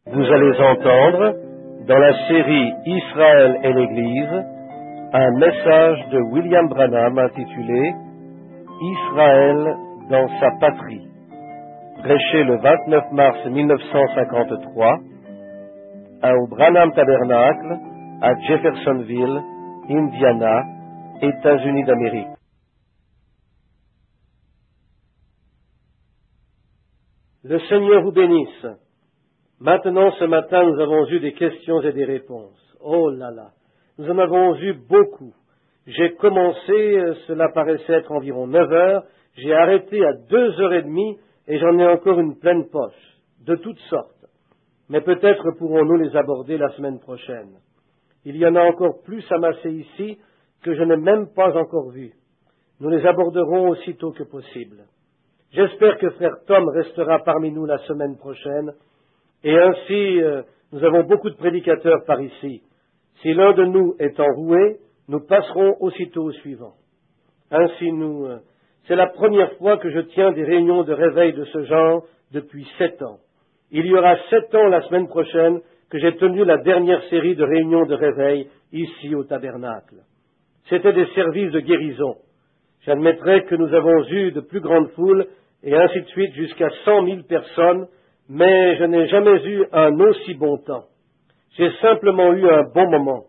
Vous allez entendre, dans la série Israël et l'Église, un message de William Branham intitulé Israël dans sa patrie, prêché le 29 mars 1953 au Branham Tabernacle à Jeffersonville, Indiana, États-Unis d'Amérique. Le Seigneur vous bénisse. Maintenant, ce matin, nous avons eu des questions et des réponses. Oh là là, nous en avons eu beaucoup. J'ai commencé, cela paraissait être environ 9 heures, j'ai arrêté à 2h30 et j'en ai encore une pleine poche, de toutes sortes. Mais peut-être pourrons-nous les aborder la semaine prochaine. Il y en a encore plus amassés ici que je n'ai même pas encore vu. Nous les aborderons aussitôt que possible. J'espère que frère Tom restera parmi nous la semaine prochaine. Et ainsi, nous avons beaucoup de prédicateurs par ici. Si l'un de nous est enroué, nous passerons aussitôt au suivant. Ainsi, c'est la première fois que je tiens des réunions de réveil de ce genre depuis 7 ans. Il y aura 7 ans la semaine prochaine que j'ai tenu la dernière série de réunions de réveil ici au tabernacle. C'était des services de guérison. J'admettrai que nous avons eu de plus grandes foules et ainsi de suite jusqu'à 100 000 personnes, mais je n'ai jamais eu un aussi bon temps. J'ai simplement eu un bon moment.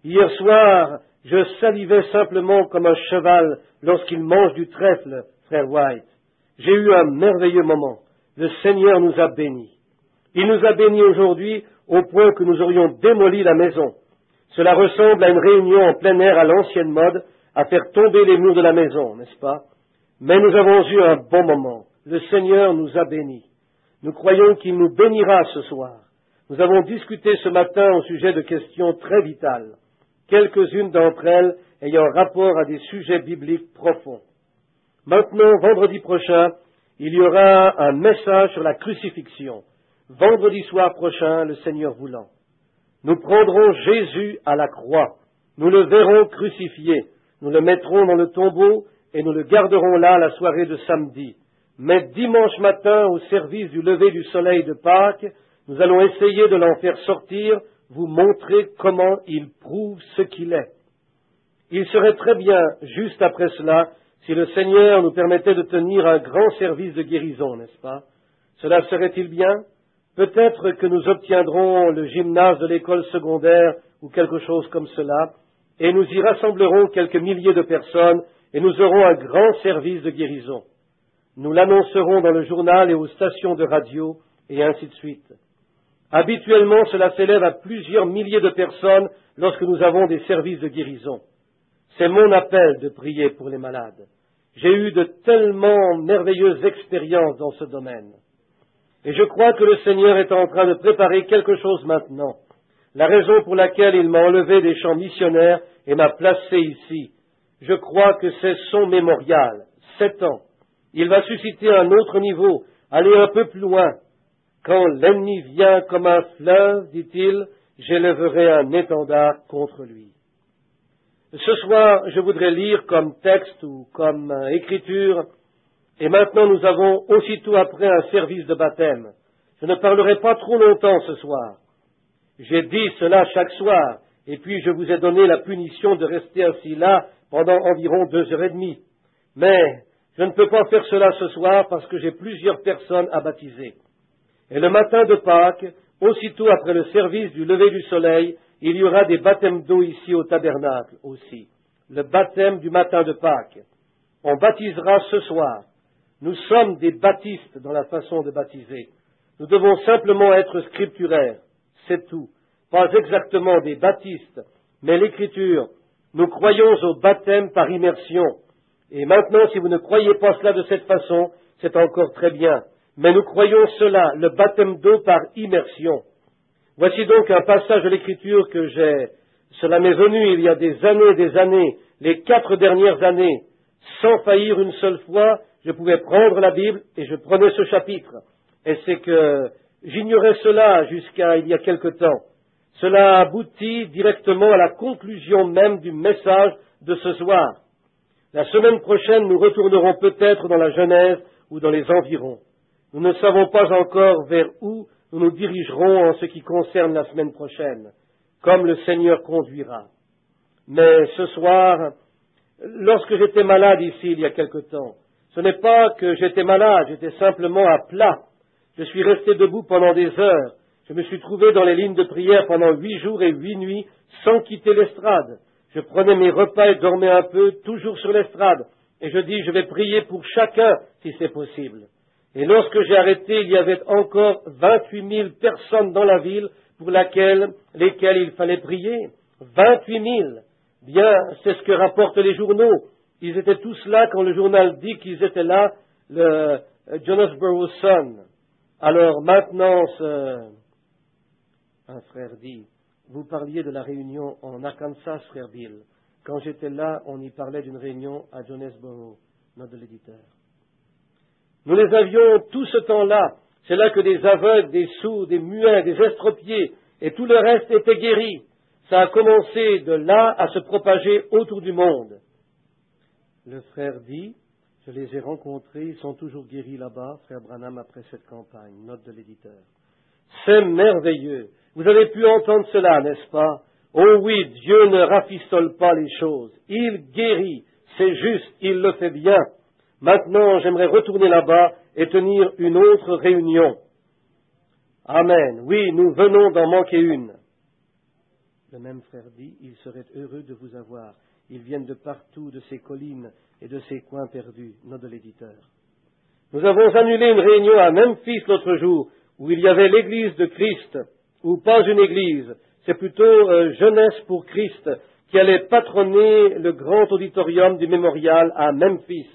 Hier soir, je salivais simplement comme un cheval lorsqu'il mange du trèfle, frère White. J'ai eu un merveilleux moment. Le Seigneur nous a bénis. Il nous a bénis aujourd'hui au point que nous aurions démoli la maison. Cela ressemble à une réunion en plein air à l'ancienne mode, à faire tomber les murs de la maison, n'est-ce pas? Mais nous avons eu un bon moment. Le Seigneur nous a bénis. Nous croyons qu'il nous bénira ce soir. Nous avons discuté ce matin au sujet de questions très vitales, quelques-unes d'entre elles ayant rapport à des sujets bibliques profonds. Maintenant, vendredi prochain, il y aura un message sur la crucifixion. Vendredi soir prochain, le Seigneur voulant. Nous prendrons Jésus à la croix. Nous le verrons crucifié. Nous le mettrons dans le tombeau et nous le garderons là la soirée de samedi. Mais dimanche matin, au service du lever du soleil de Pâques, nous allons essayer de l'en faire sortir, vous montrer comment il prouve ce qu'il est. Il serait très bien, juste après cela, si le Seigneur nous permettait de tenir un grand service de guérison, n'est-ce pas? Cela serait-il bien? Peut-être que nous obtiendrons le gymnase de l'école secondaire ou quelque chose comme cela, et nous y rassemblerons quelques milliers de personnes, et nous aurons un grand service de guérison. Nous l'annoncerons dans le journal et aux stations de radio, et ainsi de suite. Habituellement, cela s'élève à plusieurs milliers de personnes lorsque nous avons des services de guérison. C'est mon appel de prier pour les malades. J'ai eu de tellement merveilleuses expériences dans ce domaine. Et je crois que le Seigneur est en train de préparer quelque chose maintenant. La raison pour laquelle il m'a enlevé des champs missionnaires et m'a placé ici, je crois que c'est son mémorial, 7 ans. Il va susciter un autre niveau, aller un peu plus loin. Quand l'ennemi vient comme un fleuve, dit-il, j'élèverai un étendard contre lui. Ce soir, je voudrais lire comme texte ou comme écriture, et maintenant nous avons aussitôt après un service de baptême. Je ne parlerai pas trop longtemps ce soir. J'ai dit cela chaque soir, et puis je vous ai donné la punition de rester assis là pendant environ 2h30. Mais je ne peux pas faire cela ce soir parce que j'ai plusieurs personnes à baptiser. Et le matin de Pâques, aussitôt après le service du lever du soleil, il y aura des baptêmes d'eau ici au tabernacle aussi. Le baptême du matin de Pâques. On baptisera ce soir. Nous sommes des baptistes dans la façon de baptiser. Nous devons simplement être scripturaires. C'est tout. Pas exactement des baptistes, mais l'écriture. Nous croyons au baptême par immersion. Et maintenant, si vous ne croyez pas cela de cette façon, c'est encore très bien. Mais nous croyons cela, le baptême d'eau par immersion. Voici donc un passage de l'Écriture que cela m'est venu il y a des années, les 4 dernières années, sans faillir une seule fois, je pouvais prendre la Bible et je prenais ce chapitre. Et c'est que j'ignorais cela jusqu'à il y a quelque temps. Cela aboutit directement à la conclusion même du message de ce soir. La semaine prochaine, nous retournerons peut-être dans la Genèse ou dans les environs. Nous ne savons pas encore vers où nous nous dirigerons en ce qui concerne la semaine prochaine, comme le Seigneur conduira. Mais ce soir, lorsque j'étais malade ici il y a quelque temps, ce n'est pas que j'étais malade, j'étais simplement à plat. Je suis resté debout pendant des heures. Je me suis trouvé dans les lignes de prière pendant 8 jours et 8 nuits sans quitter l'estrade. Je prenais mes repas et dormais un peu, toujours sur l'estrade. Et je dis, je vais prier pour chacun si c'est possible. Et lorsque j'ai arrêté, il y avait encore 28 000 personnes dans la ville pour lesquelles il fallait prier. 28 000. Bien, c'est ce que rapportent les journaux. Ils étaient tous là quand le journal dit qu'ils étaient là, le Jonesboro Sun. Alors maintenant, un frère dit, vous parliez de la réunion en Arkansas, frère Bill. Quand j'étais là, on y parlait d'une réunion à Jonesboro, note de l'éditeur. Nous les avions tout ce temps-là. C'est là que des aveugles, des sourds, des muets, des estropiés et tout le reste était guéri. Ça a commencé de là à se propager autour du monde. Le frère dit, je les ai rencontrés, ils sont toujours guéris là-bas, frère Branham, après cette campagne, note de l'éditeur. C'est merveilleux. Vous avez pu entendre cela, n'est-ce pas? Oh oui, Dieu ne rafistole pas les choses. Il guérit, c'est juste, il le fait bien. Maintenant, j'aimerais retourner là-bas et tenir une autre réunion. Amen. Oui, nous venons d'en manquer une. Le même frère dit, ils seraient heureux de vous avoir. Ils viennent de partout, de ces collines et de ces coins perdus, note de l'éditeur. Nous avons annulé une réunion à Memphis l'autre jour, où il y avait l'église de Christ, ou pas une église, c'est plutôt Jeunesse pour Christ, qui allait patronner le grand auditorium du mémorial à Memphis.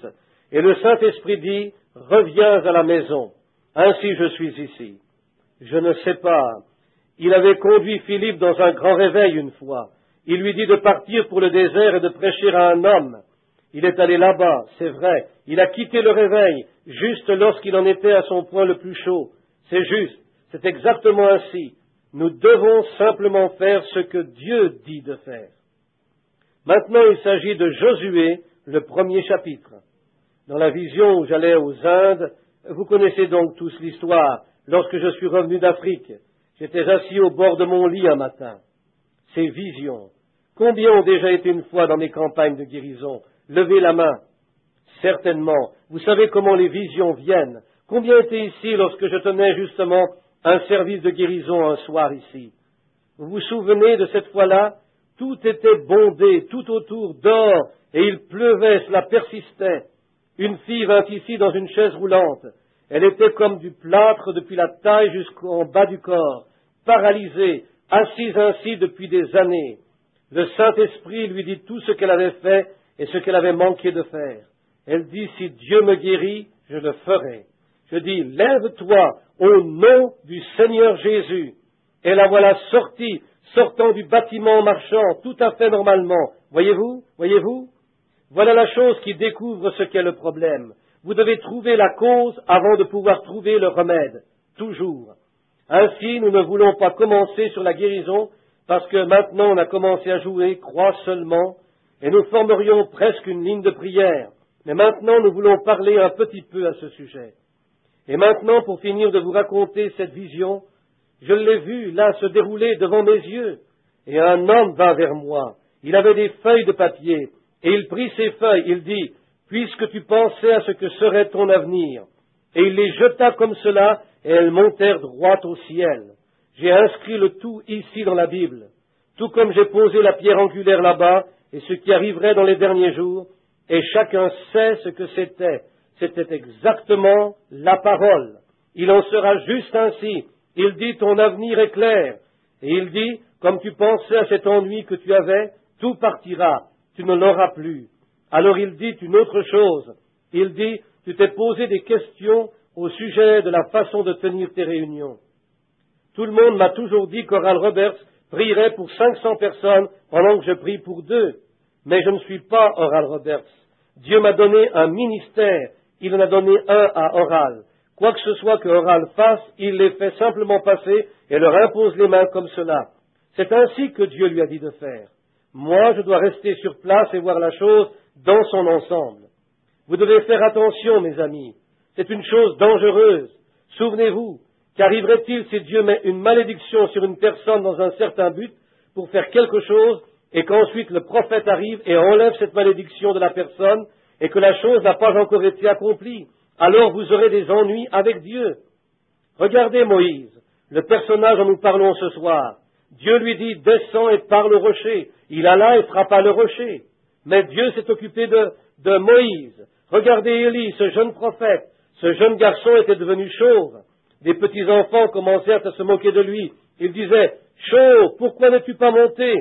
Et le Saint-Esprit dit, reviens à la maison. Ainsi je suis ici. Je ne sais pas. Il avait conduit Philippe dans un grand réveil une fois. Il lui dit de partir pour le désert et de prêcher à un homme. Il est allé là-bas, c'est vrai. Il a quitté le réveil, juste lorsqu'il en était à son point le plus chaud. C'est juste, c'est exactement ainsi. Nous devons simplement faire ce que Dieu dit de faire. Maintenant, il s'agit de Josué, le premier chapitre. Dans la vision où j'allais aux Indes, vous connaissez donc tous l'histoire. Lorsque je suis revenu d'Afrique, j'étais assis au bord de mon lit un matin. Ces visions, combien ont déjà été une fois dans mes campagnes de guérison? Levez la main. Certainement. Vous savez comment les visions viennent. Combien étaient ici lorsque je tenais justement un service de guérison un soir ici? Vous vous souvenez de cette fois-là? Tout était bondé, tout autour d'or, et il pleuvait, cela persistait. Une fille vint ici dans une chaise roulante. Elle était comme du plâtre depuis la taille jusqu'en bas du corps, paralysée, assise ainsi depuis des années. Le Saint-Esprit lui dit tout ce qu'elle avait fait et ce qu'elle avait manqué de faire. Elle dit, si Dieu me guérit, je le ferai. Je dis, lève-toi au nom du Seigneur Jésus. Et la voilà sortie, sortant du bâtiment en marchant, tout à fait normalement. Voyez-vous? Voilà la chose qui découvre ce qu'est le problème. Vous devez trouver la cause avant de pouvoir trouver le remède. Toujours. Ainsi, nous ne voulons pas commencer sur la guérison, parce que maintenant on a commencé à jouer, crois seulement, et nous formerions presque une ligne de prière. Mais maintenant, nous voulons parler un petit peu à ce sujet. Et maintenant, pour finir de vous raconter cette vision, je l'ai vue là se dérouler devant mes yeux. Et un homme vint vers moi. Il avait des feuilles de papier. Et il prit ces feuilles. Il dit, puisque tu pensais à ce que serait ton avenir. Et il les jeta comme cela, et elles montèrent droit au ciel. J'ai inscrit le tout ici dans la Bible. Tout comme j'ai posé la pierre angulaire là-bas, et ce qui arriverait dans les derniers jours, et chacun sait ce que c'était. C'était exactement la parole. Il en sera juste ainsi. Il dit, ton avenir est clair. Et il dit, comme tu pensais à cet ennui que tu avais, tout partira. Tu ne l'auras plus. Alors il dit une autre chose. Il dit, tu t'es posé des questions au sujet de la façon de tenir tes réunions. Tout le monde m'a toujours dit qu'Oral Roberts prierait pour 500 personnes pendant que je prie pour 2. Mais je ne suis pas Oral Roberts. Dieu m'a donné un ministère. Il en a donné un à Oral. Quoi que ce soit que Oral fasse, il les fait simplement passer et leur impose les mains comme cela. C'est ainsi que Dieu lui a dit de faire. Moi, je dois rester sur place et voir la chose dans son ensemble. Vous devez faire attention, mes amis. C'est une chose dangereuse. Souvenez-vous, Qu'arriverait-il si Dieu met une malédiction sur une personne dans un certain but pour faire quelque chose et qu'ensuite le prophète arrive et enlève cette malédiction de la personne et que la chose n'a pas encore été accomplie? Alors vous aurez des ennuis avec Dieu. Regardez Moïse, le personnage dont nous parlons ce soir. Dieu lui dit, descends et parle au rocher. Il alla et frappa le rocher. Mais Dieu s'est occupé de Moïse. Regardez Élie, ce jeune prophète. Ce jeune garçon était devenu chauve. Des petits-enfants commencèrent à se moquer de lui. Ils disaient, chauve, pourquoi n'es-tu pas monté?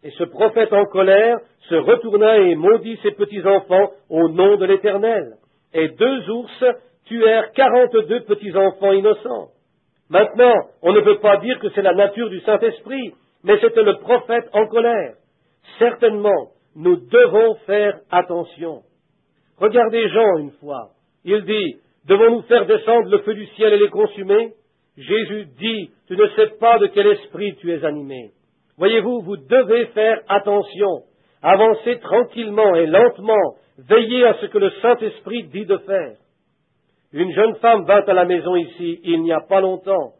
Et ce prophète en colère se retourna et maudit ses petits-enfants au nom de l'Éternel. Et 2 ours tuèrent 42 petits-enfants innocents. Maintenant, on ne peut pas dire que c'est la nature du Saint-Esprit, mais c'était le prophète en colère. Certainement, nous devons faire attention. Regardez Jean une fois. Il dit, devons-nous faire descendre le feu du ciel et les consumer? Jésus dit, tu ne sais pas de quel esprit tu es animé. Voyez-vous, vous devez faire attention. Avancez tranquillement et lentement. Veillez à ce que le Saint-Esprit dit de faire. Une jeune femme vint à la maison ici, il n'y a pas longtemps.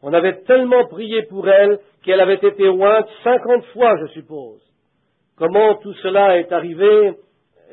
On avait tellement prié pour elle qu'elle avait été ointe 50 fois, je suppose. Comment tout cela est arrivé?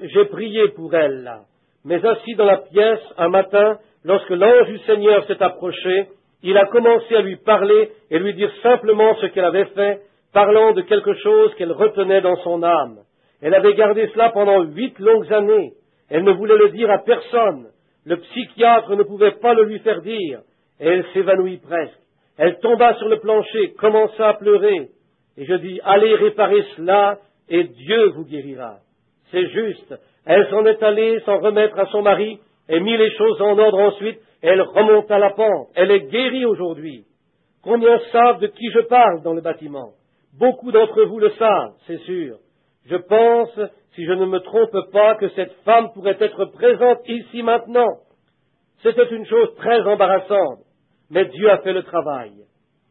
J'ai prié pour elle, là. Mais assis dans la pièce, un matin, lorsque l'ange du Seigneur s'est approché, il a commencé à lui parler et lui dire simplement ce qu'elle avait fait, parlant de quelque chose qu'elle retenait dans son âme. Elle avait gardé cela pendant 8 longues années. Elle ne voulait le dire à personne. Le psychiatre ne pouvait pas le lui faire dire. Et elle s'évanouit presque. Elle tomba sur le plancher, commença à pleurer. Et je dis, allez réparer cela et Dieu vous guérira. C'est juste. Elle s'en est allée sans remettre à son mari et mit les choses en ordre ensuite. Elle remonta la pente. Elle est guérie aujourd'hui. Combien savent de qui je parle dans le bâtiment? Beaucoup d'entre vous le savent, c'est sûr. Je pense, si je ne me trompe pas, que cette femme pourrait être présente ici maintenant. C'était une chose très embarrassante, mais Dieu a fait le travail.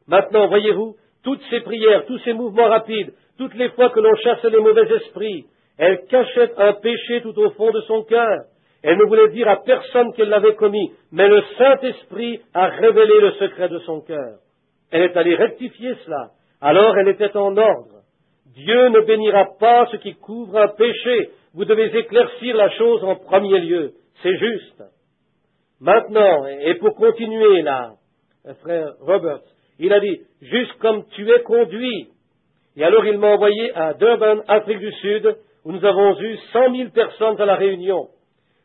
Maintenant, voyez-vous, toutes ces prières, tous ces mouvements rapides, toutes les fois que l'on chassait les mauvais esprits, elle cachait un péché tout au fond de son cœur. Elle ne voulait dire à personne qu'elle l'avait commis, mais le Saint-Esprit a révélé le secret de son cœur. Elle est allée rectifier cela. Alors elle était en ordre. Dieu ne bénira pas ce qui couvre un péché. Vous devez éclaircir la chose en premier lieu. C'est juste. Maintenant, et pour continuer là, frère Robert, il a dit, juste comme tu es conduit. Et alors il m'a envoyé à Durban, Afrique du Sud, où nous avons eu 100 000 personnes à la réunion.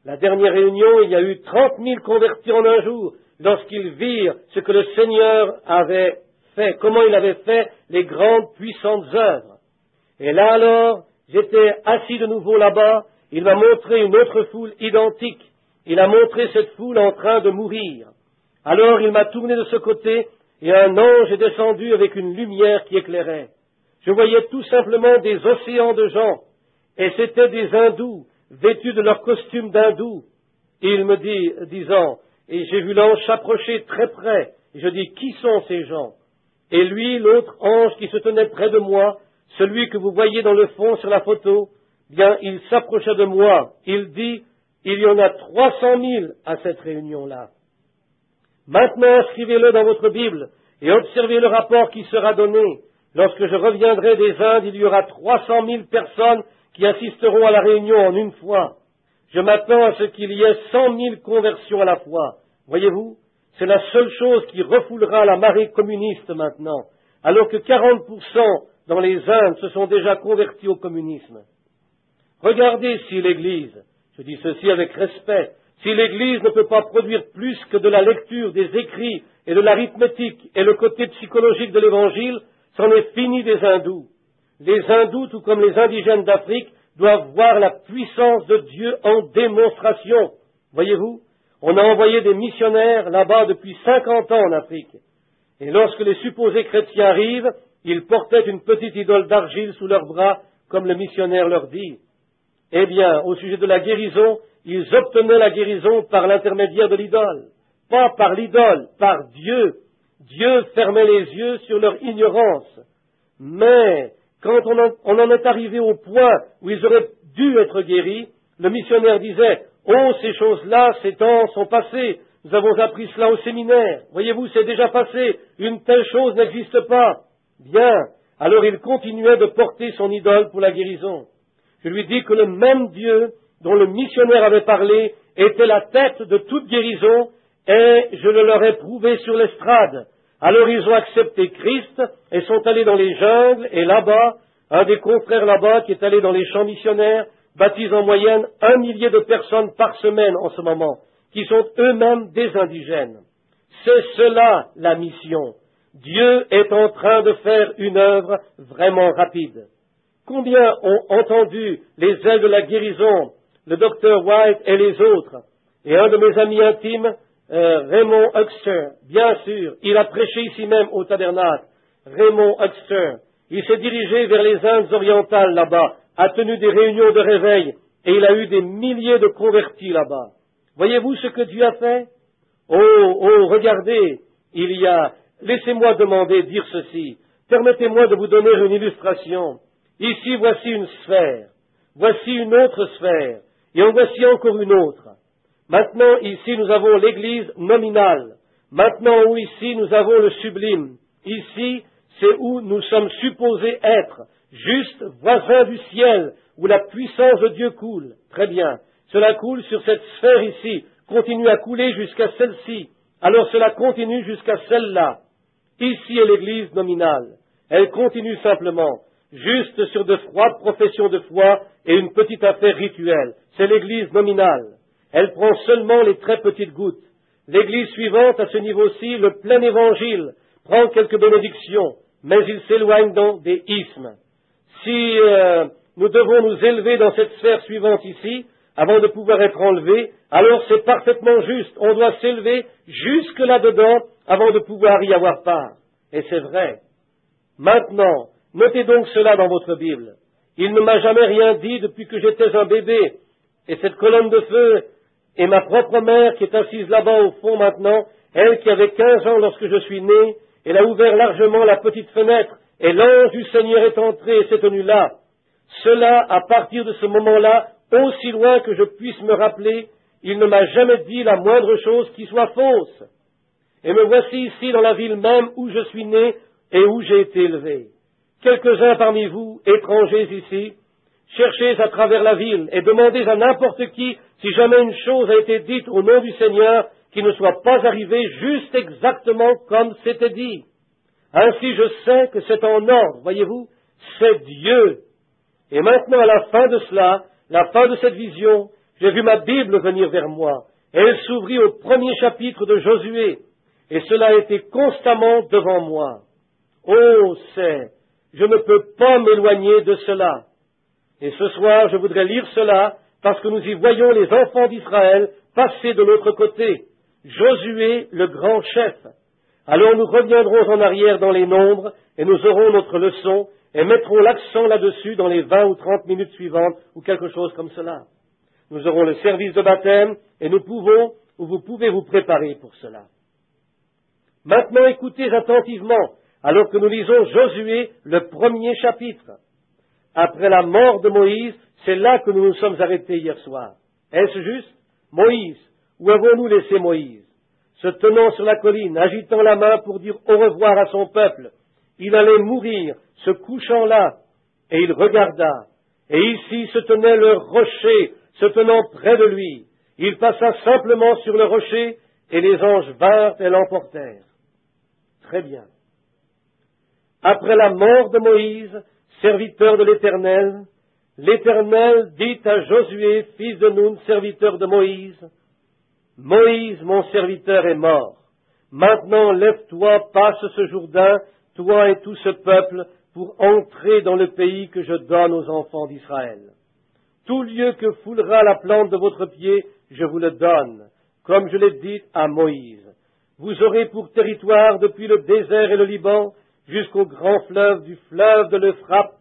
La dernière réunion, il y a eu 30 000 convertis en un jour, lorsqu'ils virent ce que le Seigneur avait fait, comment il avait fait les grandes puissantes œuvres. Et là alors, j'étais assis de nouveau là-bas, il m'a montré une autre foule identique, il a montré cette foule en train de mourir. Alors il m'a tourné de ce côté, et un ange est descendu avec une lumière qui éclairait. Je voyais tout simplement des océans de gens, et c'étaient des hindous, vêtus de leur costume d'hindous. Et il me dit, disant, et j'ai vu l'ange s'approcher très près, et je dis, qui sont ces gens? Et lui, l'autre ange qui se tenait près de moi, celui que vous voyez dans le fond sur la photo, bien, il s'approcha de moi. Il dit, il y en a 300 000 à cette réunion-là. Maintenant, inscrivez-le dans votre Bible et observez le rapport qui sera donné. Lorsque je reviendrai des Indes, il y aura 300 000 personnes qui assisteront à la réunion en une fois. Je m'attends à ce qu'il y ait 100 000 conversions à la fois. Voyez-vous, c'est la seule chose qui refoulera la marée communiste maintenant, alors que 40% dans les Indes se sont déjà convertis au communisme. Regardez si l'Église, je dis ceci avec respect, si l'Église ne peut pas produire plus que de la lecture, des écrits et de l'arithmétique et le côté psychologique de l'Évangile, c'en est fini des hindous. Les hindous, tout comme les indigènes d'Afrique, doivent voir la puissance de Dieu en démonstration. Voyez-vous, on a envoyé des missionnaires là-bas depuis 50 ans en Afrique. Et lorsque les supposés chrétiens arrivent, ils portaient une petite idole d'argile sous leurs bras, comme le missionnaire leur dit. Eh bien, au sujet de la guérison, ils obtenaient la guérison par l'intermédiaire de l'idole. Pas par l'idole, par Dieu. Dieu fermait les yeux sur leur ignorance. Mais, quand on en est arrivé au point où ils auraient dû être guéris, le missionnaire disait, « Oh, ces choses-là, ces temps sont passés. Nous avons appris cela au séminaire. Voyez-vous, c'est déjà passé. Une telle chose n'existe pas. Bien. Alors il continuait de porter son idole pour la guérison. Je lui dis que le même Dieu dont le missionnaire avait parlé était la tête de toute guérison, et je le leur ai prouvé sur l'estrade. Alors ils ont accepté Christ et sont allés dans les jungles, et là-bas, un des confrères là-bas qui est allé dans les champs missionnaires baptise en moyenne 1 millier de personnes par semaine en ce moment, qui sont eux-mêmes des indigènes. C'est cela la mission. Dieu est en train de faire une œuvre vraiment rapide. Combien ont entendu les ailes de la guérison, le docteur White et les autres, et un de mes amis intimes, Raymond Huxter, bien sûr, il a prêché ici même au tabernacle, Raymond Huxter. Il s'est dirigé vers les Indes orientales là-bas, a tenu des réunions de réveil, et il a eu des milliers de convertis là-bas. Voyez-vous ce que Dieu a fait? Oh, regardez, laissez-moi dire ceci, permettez-moi de vous donner une illustration. Ici, voici une sphère, voici une autre sphère, et en voici encore une autre. Maintenant, ici, nous avons l'église nominale. Maintenant, ici, nous avons le sublime. Ici, c'est où nous sommes supposés être, juste voisins du ciel, où la puissance de Dieu coule. Très bien. Cela coule sur cette sphère ici, continue à couler jusqu'à celle-ci. Alors cela continue jusqu'à celle-là. Ici est l'église nominale. Elle continue simplement, juste sur de froides professions de foi et une petite affaire rituelle. C'est l'église nominale. Elle prend seulement les très petites gouttes. L'église suivante, à ce niveau-ci, le plein évangile, prend quelques bénédictions, mais il s'éloigne dans des isthmes. Si nous devons nous élever dans cette sphère suivante ici, avant de pouvoir être enlevés, alors c'est parfaitement juste. On doit s'élever jusque là-dedans avant de pouvoir y avoir part. Et c'est vrai. Maintenant, notez donc cela dans votre Bible. Il ne m'a jamais rien dit depuis que j'étais un bébé. Et cette colonne de feu et ma propre mère qui est assise là-bas au fond maintenant, elle qui avait 15 ans lorsque je suis né, elle a ouvert largement la petite fenêtre et l'ange du Seigneur est entré et s'est tenu là. Cela, à partir de ce moment-là, aussi loin que je puisse me rappeler, il ne m'a jamais dit la moindre chose qui soit fausse. Et me voici ici dans la ville même où je suis né et où j'ai été élevé. Quelques-uns parmi vous, étrangers ici, cherchez à travers la ville et demandez à n'importe qui si jamais une chose a été dite au nom du Seigneur qui ne soit pas arrivée juste exactement comme c'était dit. Ainsi je sais que c'est en ordre, voyez-vous, c'est Dieu. Et maintenant à la fin de cela, la fin de cette vision, j'ai vu ma Bible venir vers moi. Et elle s'ouvrit au premier chapitre de Josué. Et cela a été constamment devant moi. Oh, je ne peux pas m'éloigner de cela. Et ce soir, je voudrais lire cela parce que nous y voyons les enfants d'Israël passer de l'autre côté. Josué, le grand chef. Alors nous reviendrons en arrière dans les nombres et nous aurons notre leçon et mettrons l'accent là-dessus dans les 20 ou 30 minutes suivantes ou quelque chose comme cela. Nous aurons le service de baptême et nous pouvons ou vous pouvez vous préparer pour cela. Maintenant écoutez attentivement alors que nous lisons Josué, le premier chapitre. Après la mort de Moïse, c'est là que nous nous sommes arrêtés hier soir. Est-ce juste? Moïse, où avons-nous laissé Moïse? Se tenant sur la colline, agitant la main pour dire au revoir à son peuple. Il allait mourir, se couchant là, et il regarda. Et ici se tenait le rocher, se tenant près de lui. Il passa simplement sur le rocher, et les anges vinrent et l'emportèrent. Très bien. Après la mort de Moïse, serviteur de l'Éternel, l'Éternel dit à Josué, fils de Nun, serviteur de Moïse, « Moïse, mon serviteur, est mort. Maintenant, lève-toi, passe ce Jourdain, toi et tout ce peuple, pour entrer dans le pays que je donne aux enfants d'Israël. Tout lieu que foulera la plante de votre pied, je vous le donne, comme je l'ai dit à Moïse. Vous aurez pour territoire depuis le désert et le Liban, jusqu'au grand fleuve du fleuve de l'Euphrate,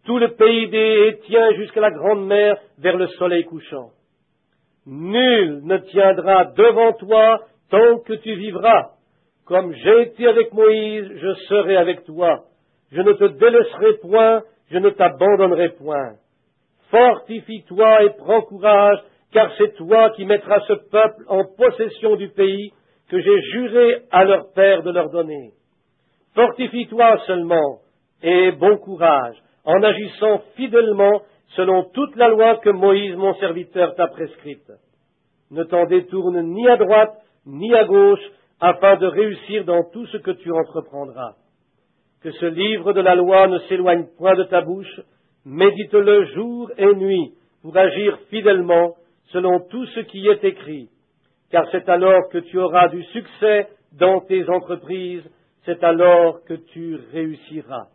tout le pays des Hétiens jusqu'à la grande mer vers le soleil couchant. Nul ne tiendra devant toi tant que tu vivras. Comme j'ai été avec Moïse, je serai avec toi. Je ne te délaisserai point, je ne t'abandonnerai point. Fortifie-toi et prends courage, car c'est toi qui mettras ce peuple en possession du pays que j'ai juré à leur père de leur donner. Fortifie-toi seulement, et bon courage, en agissant fidèlement selon toute la loi que Moïse, mon serviteur, t'a prescrite. Ne t'en détourne ni à droite, ni à gauche, afin de réussir dans tout ce que tu entreprendras. Que ce livre de la loi ne s'éloigne point de ta bouche, médite-le jour et nuit, pour agir fidèlement selon tout ce qui est écrit, car c'est alors que tu auras du succès dans tes entreprises, c'est alors que tu réussiras.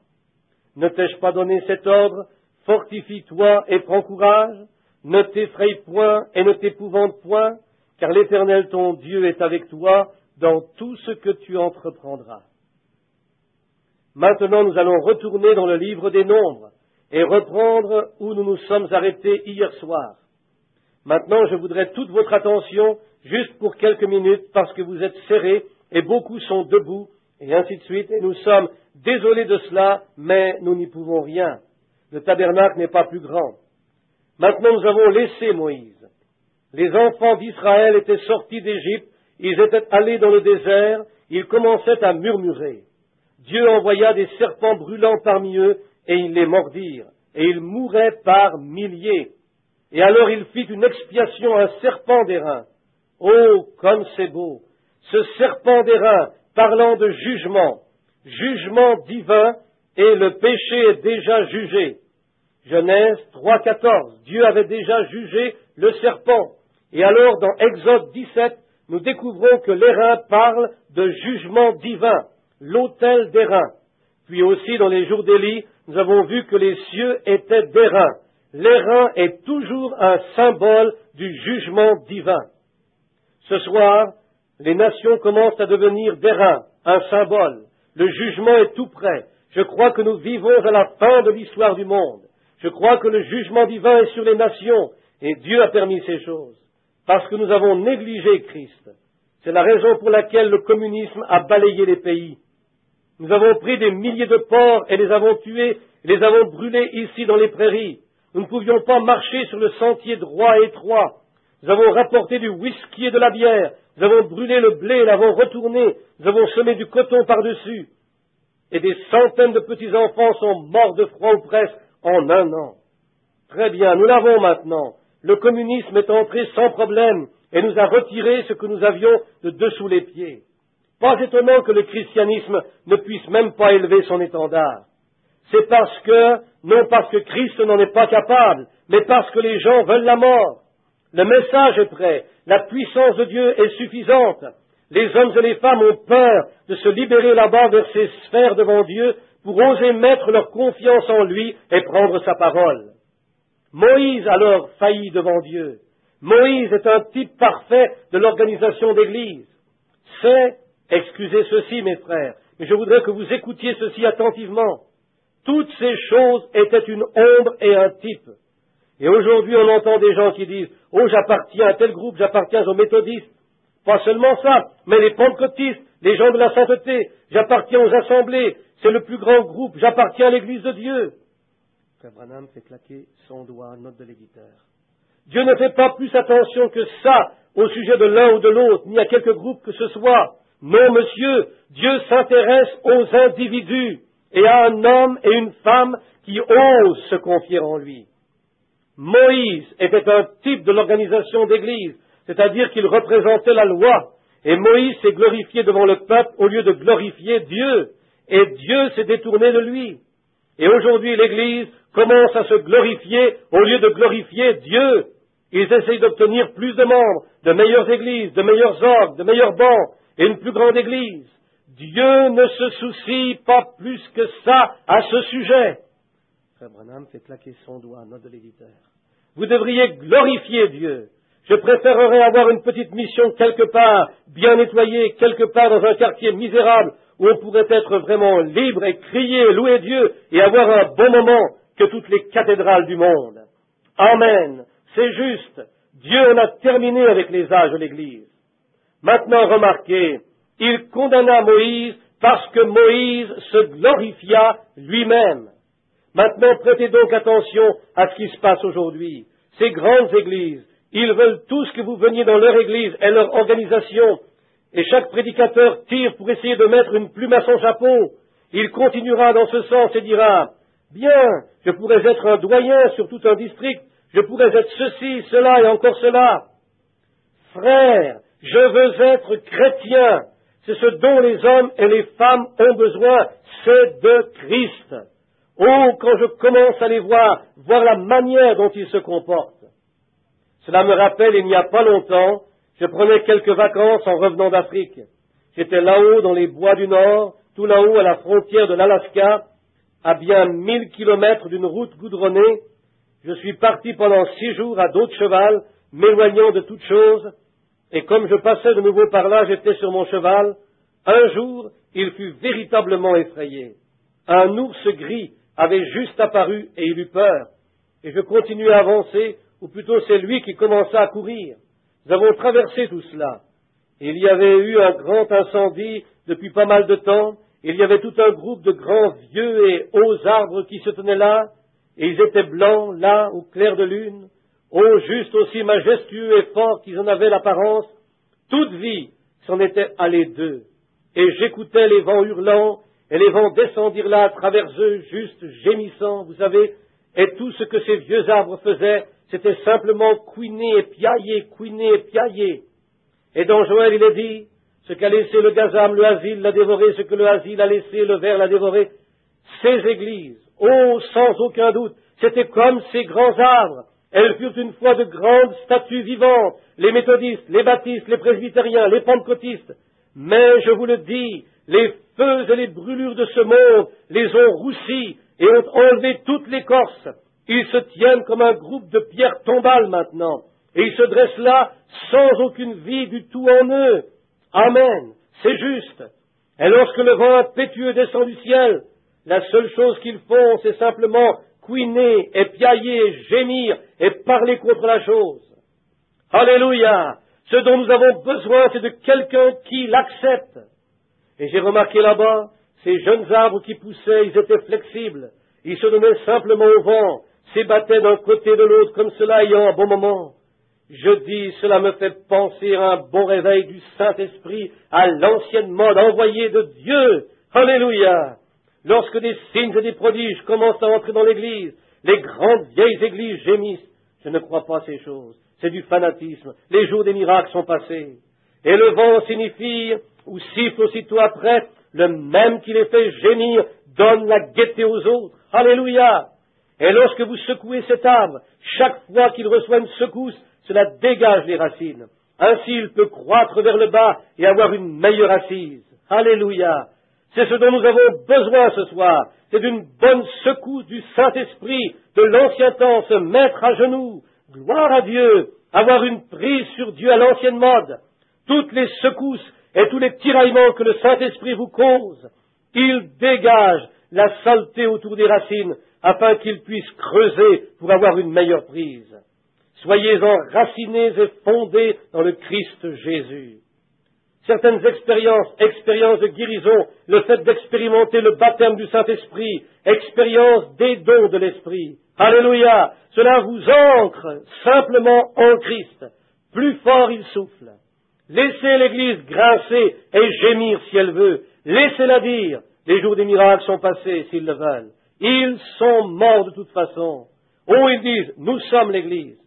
Ne t'ai-je pas donné cet ordre? Fortifie-toi et prends courage, ne t'effraie point et ne t'épouvante point, car l'Éternel ton Dieu est avec toi dans tout ce que tu entreprendras. Maintenant, nous allons retourner dans le livre des Nombres et reprendre où nous nous sommes arrêtés hier soir. Maintenant, je voudrais toute votre attention, juste pour quelques minutes, parce que vous êtes serrés et beaucoup sont debout, et ainsi de suite, et nous sommes désolés de cela, mais nous n'y pouvons rien. Le tabernacle n'est pas plus grand. Maintenant, nous avons laissé Moïse. Les enfants d'Israël étaient sortis d'Égypte, ils étaient allés dans le désert, ils commençaient à murmurer. Dieu envoya des serpents brûlants parmi eux, et ils les mordirent, et ils mouraient par milliers. Et alors il fit une expiation, un serpent d'airain. Oh, comme c'est beau! Ce serpent d'airain, parlant de jugement, jugement divin, et le péché est déjà jugé. Genèse 3,14, Dieu avait déjà jugé le serpent. Et alors, dans Exode 17, nous découvrons que l'airain parle de jugement divin, l'autel d'airain. Puis aussi, dans les jours d'Élie, nous avons vu que les cieux étaient d'airain. L'airain est toujours un symbole du jugement divin. Ce soir, les nations commencent à devenir d'airain, un symbole. Le jugement est tout près. Je crois que nous vivons à la fin de l'histoire du monde. Je crois que le jugement divin est sur les nations, et Dieu a permis ces choses, parce que nous avons négligé Christ. C'est la raison pour laquelle le communisme a balayé les pays. Nous avons pris des milliers de porcs et les avons tués, et les avons brûlés ici dans les prairies. Nous ne pouvions pas marcher sur le sentier droit et étroit. Nous avons rapporté du whisky et de la bière. Nous avons brûlé le blé et l'avons retourné. Nous avons semé du coton par-dessus. Et des centaines de petits-enfants sont morts de froid ou presque en un an. Très bien, nous l'avons maintenant. Le communisme est entré sans problème et nous a retiré ce que nous avions de dessous les pieds. Pas étonnant que le christianisme ne puisse même pas élever son étendard. C'est non parce que Christ n'en est pas capable, mais parce que les gens veulent la mort. Le message est prêt, la puissance de Dieu est suffisante. Les hommes et les femmes ont peur de se libérer là-bas vers ces sphères devant Dieu pour oser mettre leur confiance en lui et prendre sa parole. Moïse alors faillit devant Dieu. Moïse est un type parfait de l'organisation d'Église. Excusez ceci mes frères, mais je voudrais que vous écoutiez ceci attentivement. Toutes ces choses étaient une ombre et un type. Et aujourd'hui on entend des gens qui disent « Oh, j'appartiens à tel groupe, j'appartiens aux méthodistes. » Pas seulement ça, mais les pentecôtistes, les gens de la sainteté, j'appartiens aux assemblées, c'est le plus grand groupe, j'appartiens à l'Église de Dieu. Frère Branham fait claquer son doigt, note de l'éditeur. Dieu ne fait pas plus attention que ça au sujet de l'un ou de l'autre, ni à quelque groupe que ce soit. Non, monsieur, Dieu s'intéresse aux individus et à un homme et une femme qui osent se confier en lui. Moïse était un type de l'organisation d'Église, c'est-à-dire qu'il représentait la loi, et Moïse s'est glorifié devant le peuple au lieu de glorifier Dieu, et Dieu s'est détourné de lui. Et aujourd'hui, l'Église commence à se glorifier au lieu de glorifier Dieu. Ils essayent d'obtenir plus de membres, de meilleures églises, de meilleurs orgues, de meilleurs bancs, et une plus grande Église. Dieu ne se soucie pas plus que ça à ce sujet. Frère Branham fait claquer son doigt, note de l'éditeur. Vous devriez glorifier Dieu. Je préférerais avoir une petite mission quelque part, bien nettoyée, quelque part dans un quartier misérable, où on pourrait être vraiment libre et crier, louer Dieu, et avoir un bon moment, que toutes les cathédrales du monde. Amen. C'est juste. Dieu en a terminé avec les âges de l'Église. Maintenant, remarquez, il condamna Moïse parce que Moïse se glorifia lui-même. Maintenant, prêtez donc attention à ce qui se passe aujourd'hui. Ces grandes églises Ils veulent tous que vous veniez dans leur église et leur organisation, et chaque prédicateur tire pour essayer de mettre une plume à son chapeau. Il continuera dans ce sens et dira, bien, je pourrais être un doyen sur tout un district, je pourrais être ceci, cela et encore cela. Frère, je veux être chrétien. C'est ce dont les hommes et les femmes ont besoin, c'est de Christ. Oh, quand je commence à les voir la manière dont ils se comportent. Cela me rappelle, il n'y a pas longtemps, je prenais quelques vacances en revenant d'Afrique. J'étais là-haut dans les bois du Nord, tout là-haut à la frontière de l'Alaska, à bien 1000 kilomètres d'une route goudronnée. Je suis parti pendant 6 jours à dos de cheval, m'éloignant de toute chose, et comme je passais de nouveau par là, j'étais sur mon cheval. Un jour, il fut véritablement effrayé. Un ours gris avait juste apparu et il eut peur. Et je continuais à avancer, ou plutôt c'est lui qui commença à courir. Nous avons traversé tout cela. Il y avait eu un grand incendie depuis pas mal de temps. Il y avait tout un groupe de grands vieux et hauts arbres qui se tenaient là, et ils étaient blancs, là, au clair de lune. Oh, juste aussi majestueux et forts qu'ils en avaient l'apparence. Toute vie s'en était allée d'eux. Et j'écoutais les vents hurlants, et les vents descendirent là à travers eux, juste gémissant, vous savez, et tout ce que ces vieux arbres faisaient, c'était simplement couiner et piailler. Et dans Joël, il est dit, ce qu'a laissé le gazam, le asile l'a dévoré, ce que le asile a laissé, le ver l'a dévoré. Ces églises, oh, sans aucun doute, c'était comme ces grands arbres. Elles furent une fois de grandes statues vivantes, les méthodistes, les baptistes, les presbytériens, les pentecôtistes. Mais, je vous le dis, les feux et les brûlures de ce monde les ont roussis et ont enlevé toute l'écorce. Ils se tiennent comme un groupe de pierres tombales maintenant, et ils se dressent là sans aucune vie du tout en eux. Amen, c'est juste. Et lorsque le vent impétueux descend du ciel, la seule chose qu'ils font, c'est simplement couiner et piailler, gémir et parler contre la chose. Alléluia! Ce dont nous avons besoin, c'est de quelqu'un qui l'accepte. Et j'ai remarqué là-bas, ces jeunes arbres qui poussaient, ils étaient flexibles. Ils se donnaient simplement au vent, s'ébattaient d'un côté de l'autre comme cela ayant un bon moment. Je dis, cela me fait penser à un bon réveil du Saint-Esprit, à l'ancienne mode envoyée de Dieu. Alléluia! Lorsque des signes et des prodiges commencent à entrer dans l'Église, les grandes vieilles églises gémissent. Je ne crois pas à ces choses. C'est du fanatisme. Les jours des miracles sont passés. Et le vent signifie, ou siffle aussitôt après, le même qui les fait gémir donne la gaieté aux autres. Alléluia! Et lorsque vous secouez cet arbre, chaque fois qu'il reçoit une secousse, cela dégage les racines. Ainsi, il peut croître vers le bas et avoir une meilleure assise. Alléluia! C'est ce dont nous avons besoin ce soir. C'est d'une bonne secousse du Saint-Esprit, de l'ancien temps, se mettre à genoux. Gloire à Dieu, avoir une prise sur Dieu à l'ancienne mode. Toutes les secousses et tous les tiraillements que le Saint-Esprit vous cause, il dégage la saleté autour des racines afin qu'il puisse creuser pour avoir une meilleure prise. Soyez enracinés et fondés dans le Christ Jésus. Certaines expériences de guérison, le fait d'expérimenter le baptême du Saint-Esprit, expérience des dons de l'Esprit. Alléluia! Cela vous ancre simplement en Christ. Plus fort il souffle. Laissez l'Église grincer et gémir si elle veut. Laissez-la dire. Les jours des miracles sont passés s'ils le veulent. Ils sont morts de toute façon. Oh, ils disent, nous sommes l'Église.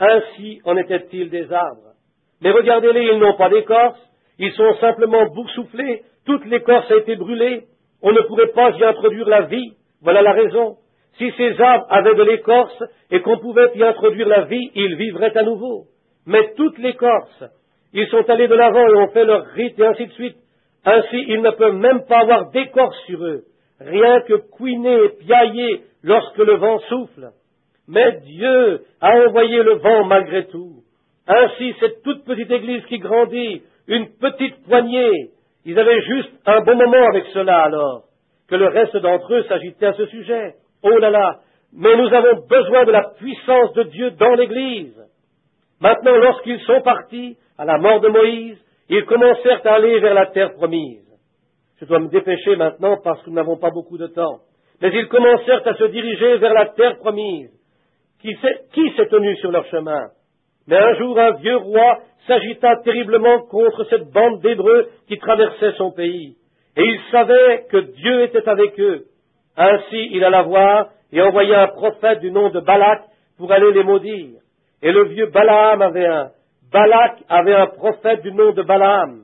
Ainsi en était-il des arbres. Mais regardez-les, ils n'ont pas d'écorce. Ils sont simplement boursouflés, toute l'écorce a été brûlée, on ne pourrait pas y introduire la vie, voilà la raison. Si ces arbres avaient de l'écorce et qu'on pouvait y introduire la vie, ils vivraient à nouveau. Mais toute l'écorce, ils sont allés de l'avant et ont fait leur rite et ainsi de suite. Ainsi, ils ne peuvent même pas avoir d'écorce sur eux, rien que couiner et piailler lorsque le vent souffle. Mais Dieu a envoyé le vent malgré tout. Ainsi, cette toute petite église qui grandit, une petite poignée, ils avaient juste un bon moment avec cela alors, que le reste d'entre eux s'agitait à ce sujet. Oh là là! Mais nous avons besoin de la puissance de Dieu dans l'Église. Maintenant, lorsqu'ils sont partis, à la mort de Moïse, ils commencèrent à aller vers la terre promise. Je dois me dépêcher maintenant parce que nous n'avons pas beaucoup de temps. Mais ils commencèrent à se diriger vers la terre promise. Qui s'est tenu sur leur chemin? Mais un jour, un vieux roi s'agita terriblement contre cette bande d'Hébreux qui traversait son pays. Et il savait que Dieu était avec eux. Ainsi, il alla voir et envoya un prophète du nom de Balak pour aller les maudire. Et le vieux Balaam Balak avait un prophète du nom de Balaam.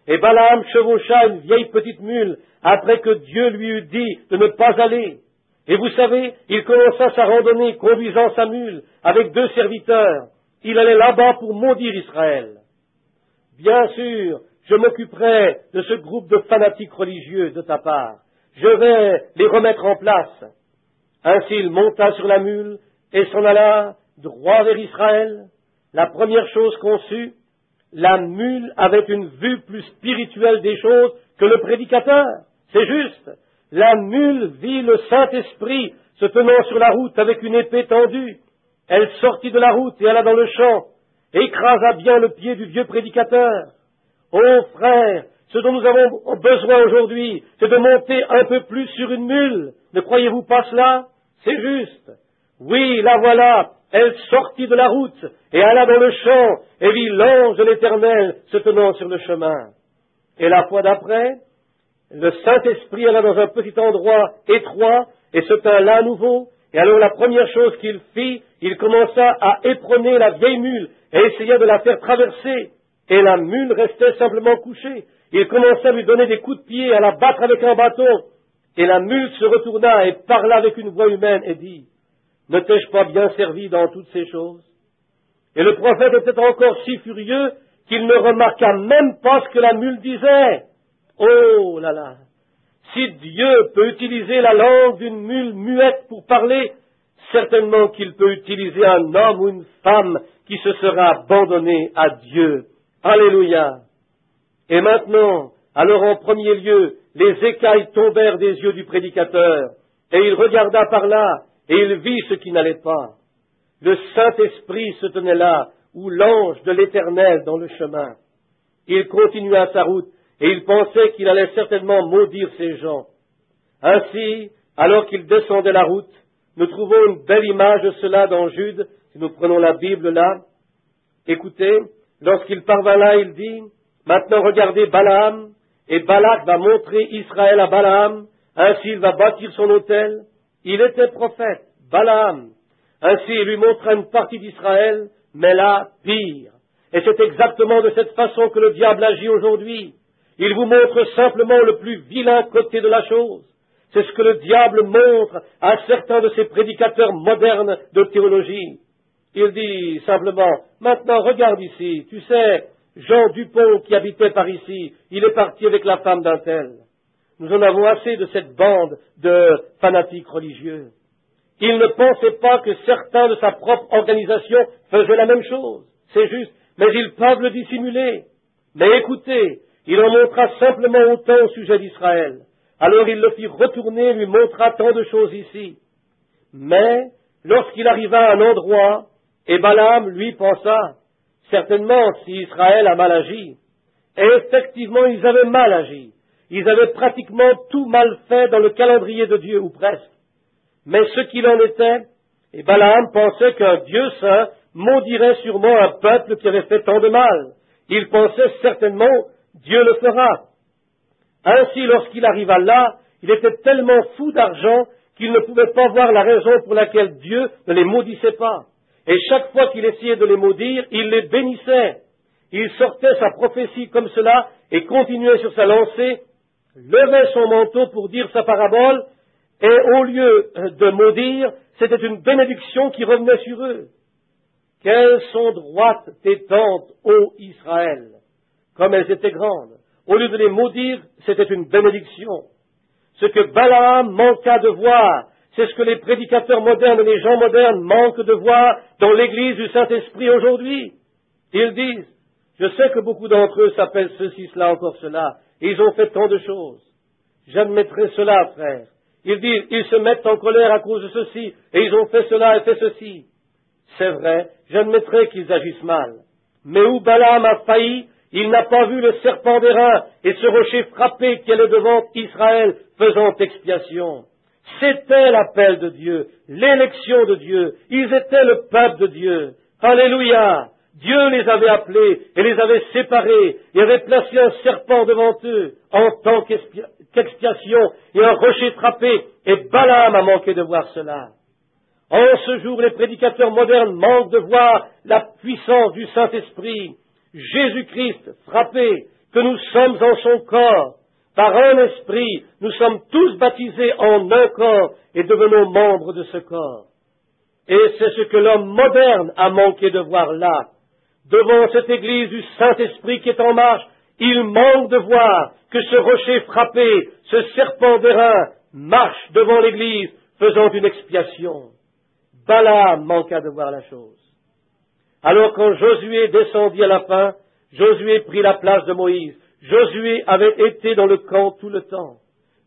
Et Balaam chevaucha une vieille petite mule après que Dieu lui eut dit de ne pas aller. Et vous savez, il commença sa randonnée conduisant sa mule avec 2 serviteurs. Il allait là-bas pour maudire Israël. Bien sûr, je m'occuperai de ce groupe de fanatiques religieux de ta part. Je vais les remettre en place. Ainsi il monta sur la mule et s'en alla droit vers Israël. La première chose qu'on sut, la mule avait une vue plus spirituelle des choses que le prédicateur. C'est juste. La mule vit le Saint-Esprit se tenant sur la route avec une épée tendue. Elle sortit de la route et alla dans le champ, écrasa bien le pied du vieux prédicateur. Oh frère, ce dont nous avons besoin aujourd'hui, c'est de monter un peu plus sur une mule. Ne croyez-vous pas cela? C'est juste. Oui, la voilà. Elle sortit de la route et alla dans le champ et vit l'ange de l'Éternel se tenant sur le chemin. Et la fois d'après, le Saint-Esprit alla dans un petit endroit étroit et se tint là à nouveau. Et alors la première chose qu'il fit, il commença à éperonner la vieille mule et essaya de la faire traverser. Et la mule restait simplement couchée. Il commença à lui donner des coups de pied, à la battre avec un bâton. Et la mule se retourna et parla avec une voix humaine et dit, « Ne t'ai-je pas bien servi dans toutes ces choses ?» Et le prophète était encore si furieux qu'il ne remarqua même pas ce que la mule disait. Oh là là! Si Dieu peut utiliser la langue d'une mule muette pour parler, certainement qu'il peut utiliser un homme ou une femme qui se sera abandonné à Dieu. Alléluia! Et maintenant, alors en premier lieu, les écailles tombèrent des yeux du prédicateur, et il regarda par là, et il vit ce qui n'allait pas. Le Saint-Esprit se tenait là, ou l'ange de l'Éternel dans le chemin. Il continua sa route, et il pensait qu'il allait certainement maudire ces gens. Ainsi, alors qu'il descendait la route, nous trouvons une belle image de cela dans Jude, si nous prenons la Bible là. Écoutez, lorsqu'il parvint là, il dit, « Maintenant regardez Balaam, et Balak va montrer Israël à Balaam, ainsi il va bâtir son autel. » Il était prophète, Balaam. Ainsi il lui montra une partie d'Israël, mais là, pire. Et c'est exactement de cette façon que le diable agit aujourd'hui. Il vous montre simplement le plus vilain côté de la chose. C'est ce que le diable montre à certains de ces prédicateurs modernes de théologie. Il dit simplement, maintenant regarde ici, tu sais, Jean Dupont qui habitait par ici, il est parti avec la femme d'un tel. Nous en avons assez de cette bande de fanatiques religieux. Il ne pensait pas que certains de sa propre organisation faisaient la même chose. C'est juste, mais ils peuvent le dissimuler. Mais écoutez, il en montra simplement autant au sujet d'Israël. Alors il le fit retourner et lui montra tant de choses ici. Mais, lorsqu'il arriva à un endroit, et Balaam, lui, pensa, certainement, si Israël a mal agi. Et effectivement, ils avaient mal agi. Ils avaient pratiquement tout mal fait dans le calendrier de Dieu, ou presque. Mais ce qu'il en était, et Balaam pensait qu'un Dieu saint maudirait sûrement un peuple qui avait fait tant de mal. Il pensait certainement, Dieu le fera. Ainsi, lorsqu'il arriva là, il était tellement fou d'argent qu'il ne pouvait pas voir la raison pour laquelle Dieu ne les maudissait pas. Et chaque fois qu'il essayait de les maudire, il les bénissait. Il sortait sa prophétie comme cela et continuait sur sa lancée, levait son manteau pour dire sa parabole, et au lieu de maudire, c'était une bénédiction qui revenait sur eux. Qu'elles sont droites tes tentes, ô Israël, comme elles étaient grandes. Au lieu de les maudire, c'était une bénédiction. Ce que Balaam manqua de voir, c'est ce que les prédicateurs modernes et les gens modernes manquent de voir dans l'Église du Saint-Esprit aujourd'hui. Ils disent, je sais que beaucoup d'entre eux s'appellent ceci, cela, encore cela, et ils ont fait tant de choses. J'admettrai cela, frère. Ils disent, ils se mettent en colère à cause de ceci, et ils ont fait cela et fait ceci. C'est vrai, j'admettrai qu'ils agissent mal. Mais où Balaam a failli, il n'a pas vu le serpent d'airain et ce rocher frappé qui allait devant Israël faisant expiation. C'était l'appel de Dieu, l'élection de Dieu. Ils étaient le peuple de Dieu. Alléluia! Dieu les avait appelés et les avait séparés et avait placé un serpent devant eux en tant qu'expiation et un rocher frappé, et Balaam a manqué de voir cela. En ce jour, les prédicateurs modernes manquent de voir la puissance du Saint-Esprit, Jésus-Christ frappé, que nous sommes en son corps. Par un esprit, nous sommes tous baptisés en un corps et devenons membres de ce corps. Et c'est ce que l'homme moderne a manqué de voir là. Devant cette église du Saint-Esprit qui est en marche, il manque de voir que ce rocher frappé, ce serpent d'airain, marche devant l'église, faisant une expiation. Balaam manqua de voir la chose. Alors quand Josué descendit à la fin, Josué prit la place de Moïse. Josué avait été dans le camp tout le temps.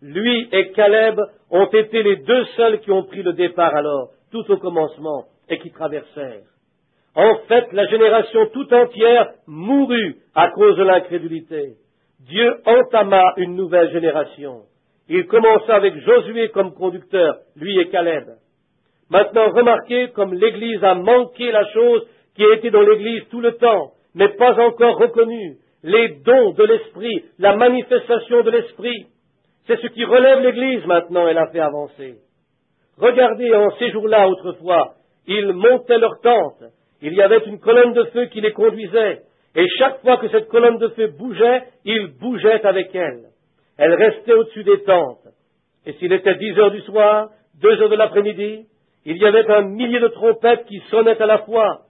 Lui et Caleb ont été les deux seuls qui ont pris le départ alors, tout au commencement, et qui traversèrent. En fait, la génération tout entière mourut à cause de l'incrédulité. Dieu entama une nouvelle génération. Il commença avec Josué comme conducteur, lui et Caleb. Maintenant, remarquez comme l'Église a manqué la chose qui a été dans l'Église tout le temps, mais pas encore reconnue. Les dons de l'Esprit, la manifestation de l'Esprit. C'est ce qui relève l'Église maintenant et l'a fait avancer. Regardez, en ces jours-là, autrefois, ils montaient leur tente. Il y avait une colonne de feu qui les conduisait. Et chaque fois que cette colonne de feu bougeait, ils bougeaient avec elle. Elle restait au-dessus des tentes. Et s'il était 10 heures du soir, 2 heures de l'après-midi, il y avait 1 millier de trompettes qui sonnaient à la fois.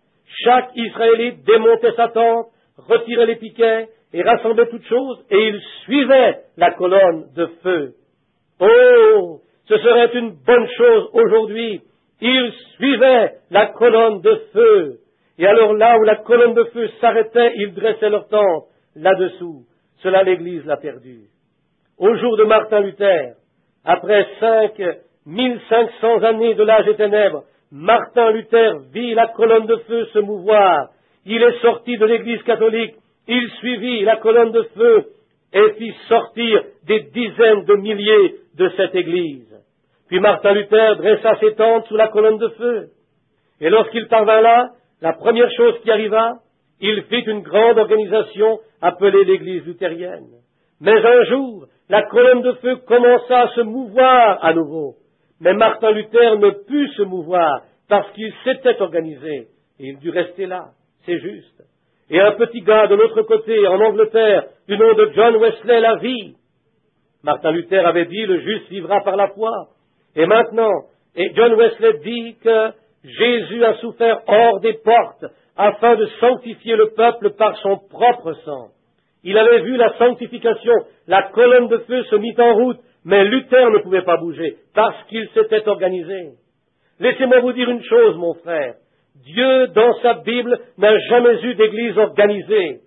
Chaque Israélite démontait sa tente, retirait les piquets et rassemblait toutes choses, et il suivait la colonne de feu. Oh, ce serait une bonne chose aujourd'hui. Ils suivaient la colonne de feu. Et alors là où la colonne de feu s'arrêtait, ils dressaient leur tente là-dessous. Cela, l'Église l'a perdu. Au jour de Martin Luther, après 1500 années de l'âge des ténèbres, Martin Luther vit la colonne de feu se mouvoir. Il est sorti de l'Église catholique, il suivit la colonne de feu et fit sortir des dizaines de milliers de cette Église. Puis Martin Luther dressa ses tentes sous la colonne de feu. Et lorsqu'il parvint là, la première chose qui arriva, il fit une grande organisation appelée l'Église luthérienne. Mais un jour, la colonne de feu commença à se mouvoir à nouveau. Mais Martin Luther ne put se mouvoir parce qu'il s'était organisé. Et il dut rester là. C'est juste. Et un petit gars de l'autre côté, en Angleterre, du nom de John Wesley, la vit. Martin Luther avait dit, le juste vivra par la foi. Et maintenant, John Wesley dit que Jésus a souffert hors des portes afin de sanctifier le peuple par son propre sang. Il avait vu la sanctification, la colonne de feu se mit en route, mais Luther ne pouvait pas bouger parce qu'il s'était organisé. Laissez-moi vous dire une chose, mon frère. Dieu, dans sa Bible, n'a jamais eu d'église organisée.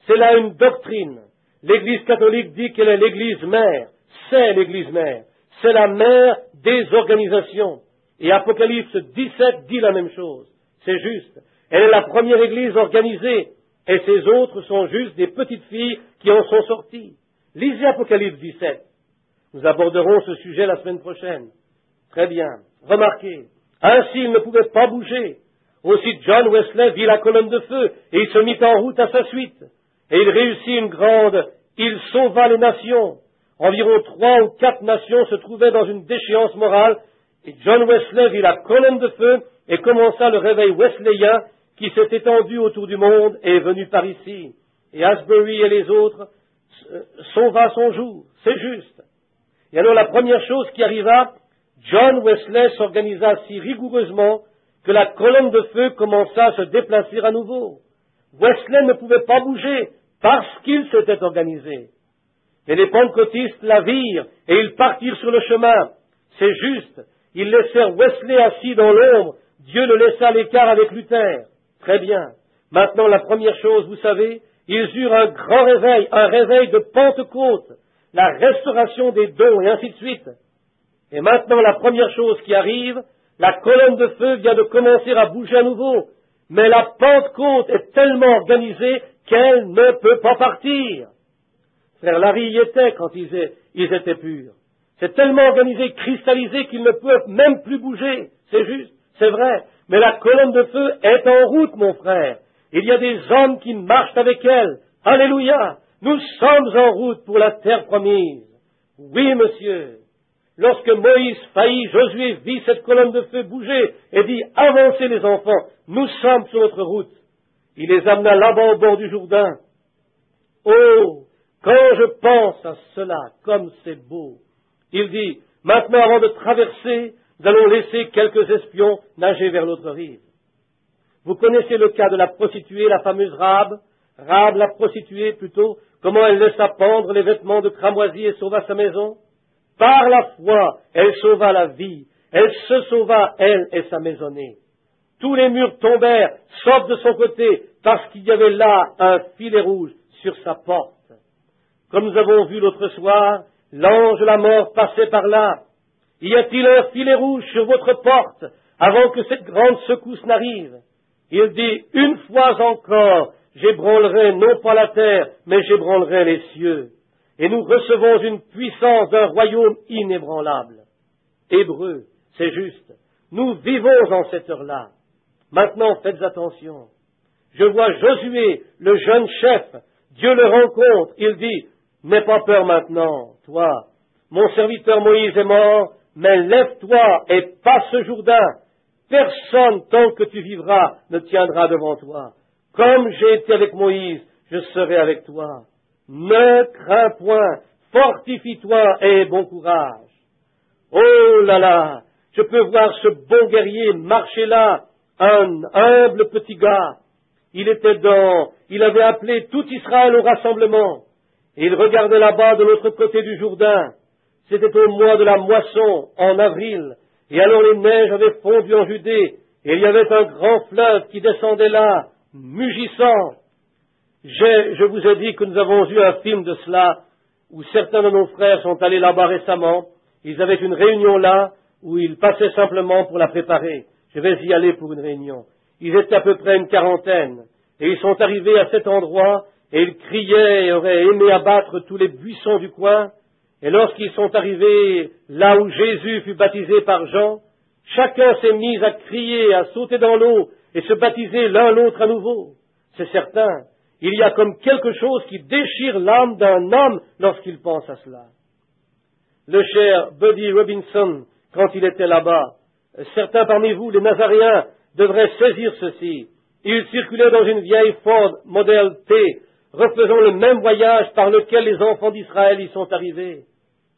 C'est là une doctrine. L'Église catholique dit qu'elle est l'Église mère. C'est l'Église mère. C'est la mère des organisations. Et Apocalypse 17 dit la même chose. C'est juste. Elle est la première Église organisée. Et ces autres sont juste des petites filles qui en sont sorties. Lisez Apocalypse 17. Nous aborderons ce sujet la semaine prochaine. Très bien. Remarquez. Ainsi, il ne pouvait pas bouger. Aussi John Wesley vit la colonne de feu et il se mit en route à sa suite. Et il réussit une grande, il sauva les nations. Environ 3 ou 4 nations se trouvaient dans une déchéance morale et John Wesley vit la colonne de feu et commença le réveil wesleyen qui s'est étendu autour du monde et est venu par ici. Et Asbury et les autres sauva son jour. C'est juste. Et alors la première chose qui arriva, John Wesley s'organisa si rigoureusement que la colonne de feu commença à se déplacer à nouveau. Wesley ne pouvait pas bouger parce qu'il s'était organisé. Et les pentecôtistes la virent et ils partirent sur le chemin. C'est juste. Ils laissèrent Wesley assis dans l'ombre. Dieu le laissa à l'écart avec Luther. Très bien. Maintenant, la première chose, vous savez, ils eurent un grand réveil, un réveil de Pentecôte, la restauration des dons et ainsi de suite. Et maintenant, la première chose qui arrive, la colonne de feu vient de commencer à bouger à nouveau. Mais la Pentecôte est tellement organisée qu'elle ne peut pas partir. Frère Larry y était quand ils étaient purs. C'est tellement organisé, cristallisé qu'ils ne peuvent même plus bouger. C'est juste, c'est vrai. Mais la colonne de feu est en route, mon frère. Il y a des hommes qui marchent avec elle. Alléluia! Nous sommes en route pour la terre promise. Oui, monsieur. Lorsque Moïse faillit, Josué vit cette colonne de feu bouger et dit « Avancez les enfants, nous sommes sur notre route. » Il les amena là-bas au bord du Jourdain. Oh, quand je pense à cela, comme c'est beau. Il dit « Maintenant, avant de traverser, nous allons laisser quelques espions nager vers l'autre rive. » Vous connaissez le cas de la prostituée, la fameuse Rahab la prostituée plutôt, comment elle laissa pendre les vêtements de cramoisi et sauva sa maison. Par la foi, elle sauva la vie. Elle se sauva, elle et sa maisonnée. Tous les murs tombèrent, sauf de son côté, parce qu'il y avait là un filet rouge sur sa porte. Comme nous avons vu l'autre soir, l'ange de la mort passait par là. Y a-t-il un filet rouge sur votre porte avant que cette grande secousse n'arrive? Il dit, une fois encore, j'ébranlerai non pas la terre, mais j'ébranlerai les cieux. Et nous recevons une puissance d'un royaume inébranlable. Hébreu, c'est juste. Nous vivons en cette heure-là. Maintenant, faites attention. Je vois Josué, le jeune chef. Dieu le rencontre. Il dit, n'aie pas peur maintenant, toi. Mon serviteur Moïse est mort, mais lève-toi et passe ce Jourdain. Personne, tant que tu vivras, ne tiendra devant toi. Comme j'ai été avec Moïse, je serai avec toi. Ne crains point, fortifie-toi et aie bon courage. Oh là là, je peux voir ce bon guerrier marcher là, un humble petit gars. Il avait appelé tout Israël au rassemblement. Et il regardait là-bas de l'autre côté du Jourdain. C'était au mois de la moisson, en avril. Et alors les neiges avaient fondu en Judée. Et il y avait un grand fleuve qui descendait là, mugissant. Je vous ai dit que nous avons eu un film de cela, où certains de nos frères sont allés là-bas récemment. Ils avaient une réunion là, où ils passaient simplement pour la préparer. Je vais y aller pour une réunion. Ils étaient à peu près une quarantaine. Et ils sont arrivés à cet endroit, et ils criaient et auraient aimé abattre tous les buissons du coin. Et lorsqu'ils sont arrivés là où Jésus fut baptisé par Jean, chacun s'est mis à crier, à sauter dans l'eau, et se baptiser l'un l'autre à nouveau. C'est certain. Il y a comme quelque chose qui déchire l'âme d'un homme lorsqu'il pense à cela. Le cher Buddy Robinson, quand il était là-bas, certains parmi vous, les Nazaréens, devraient saisir ceci. Il circulait dans une vieille Ford Model T, refaisant le même voyage par lequel les enfants d'Israël y sont arrivés.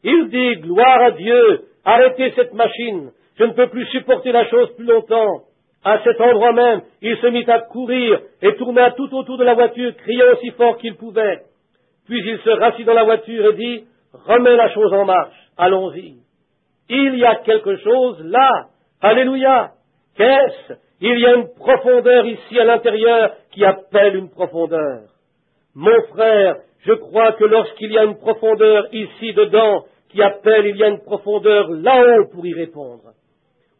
Il dit, gloire à Dieu, arrêtez cette machine, je ne peux plus supporter la chose plus longtemps. À cet endroit même, il se mit à courir et tourna tout autour de la voiture, criant aussi fort qu'il pouvait. Puis il se rassit dans la voiture et dit, remets la chose en marche, allons-y. Il y a quelque chose là, alléluia. Qu'est-ce? Il y a une profondeur ici à l'intérieur qui appelle une profondeur. Mon frère, je crois que lorsqu'il y a une profondeur ici dedans qui appelle, il y a une profondeur là-haut pour y répondre.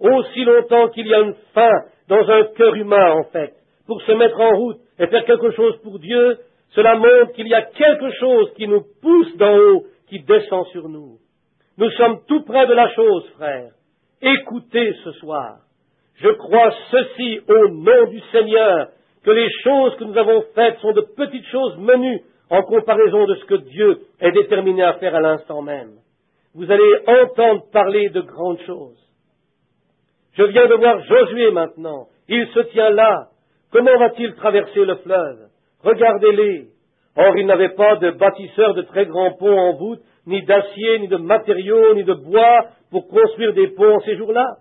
Aussi longtemps qu'il y a une faim dans un cœur humain, en fait, pour se mettre en route et faire quelque chose pour Dieu, cela montre qu'il y a quelque chose qui nous pousse d'en haut, qui descend sur nous. Nous sommes tout près de la chose, frère. Écoutez ce soir. Je crois ceci au nom du Seigneur, que les choses que nous avons faites sont de petites choses menues en comparaison de ce que Dieu est déterminé à faire à l'instant même. Vous allez entendre parler de grandes choses. Je viens de voir Josué maintenant. Il se tient là. Comment va-t-il traverser le fleuve? Regardez-les. Or, il n'avait pas de bâtisseurs de très grands ponts en voûte, ni d'acier, ni de matériaux, ni de bois pour construire des ponts ces jours-là.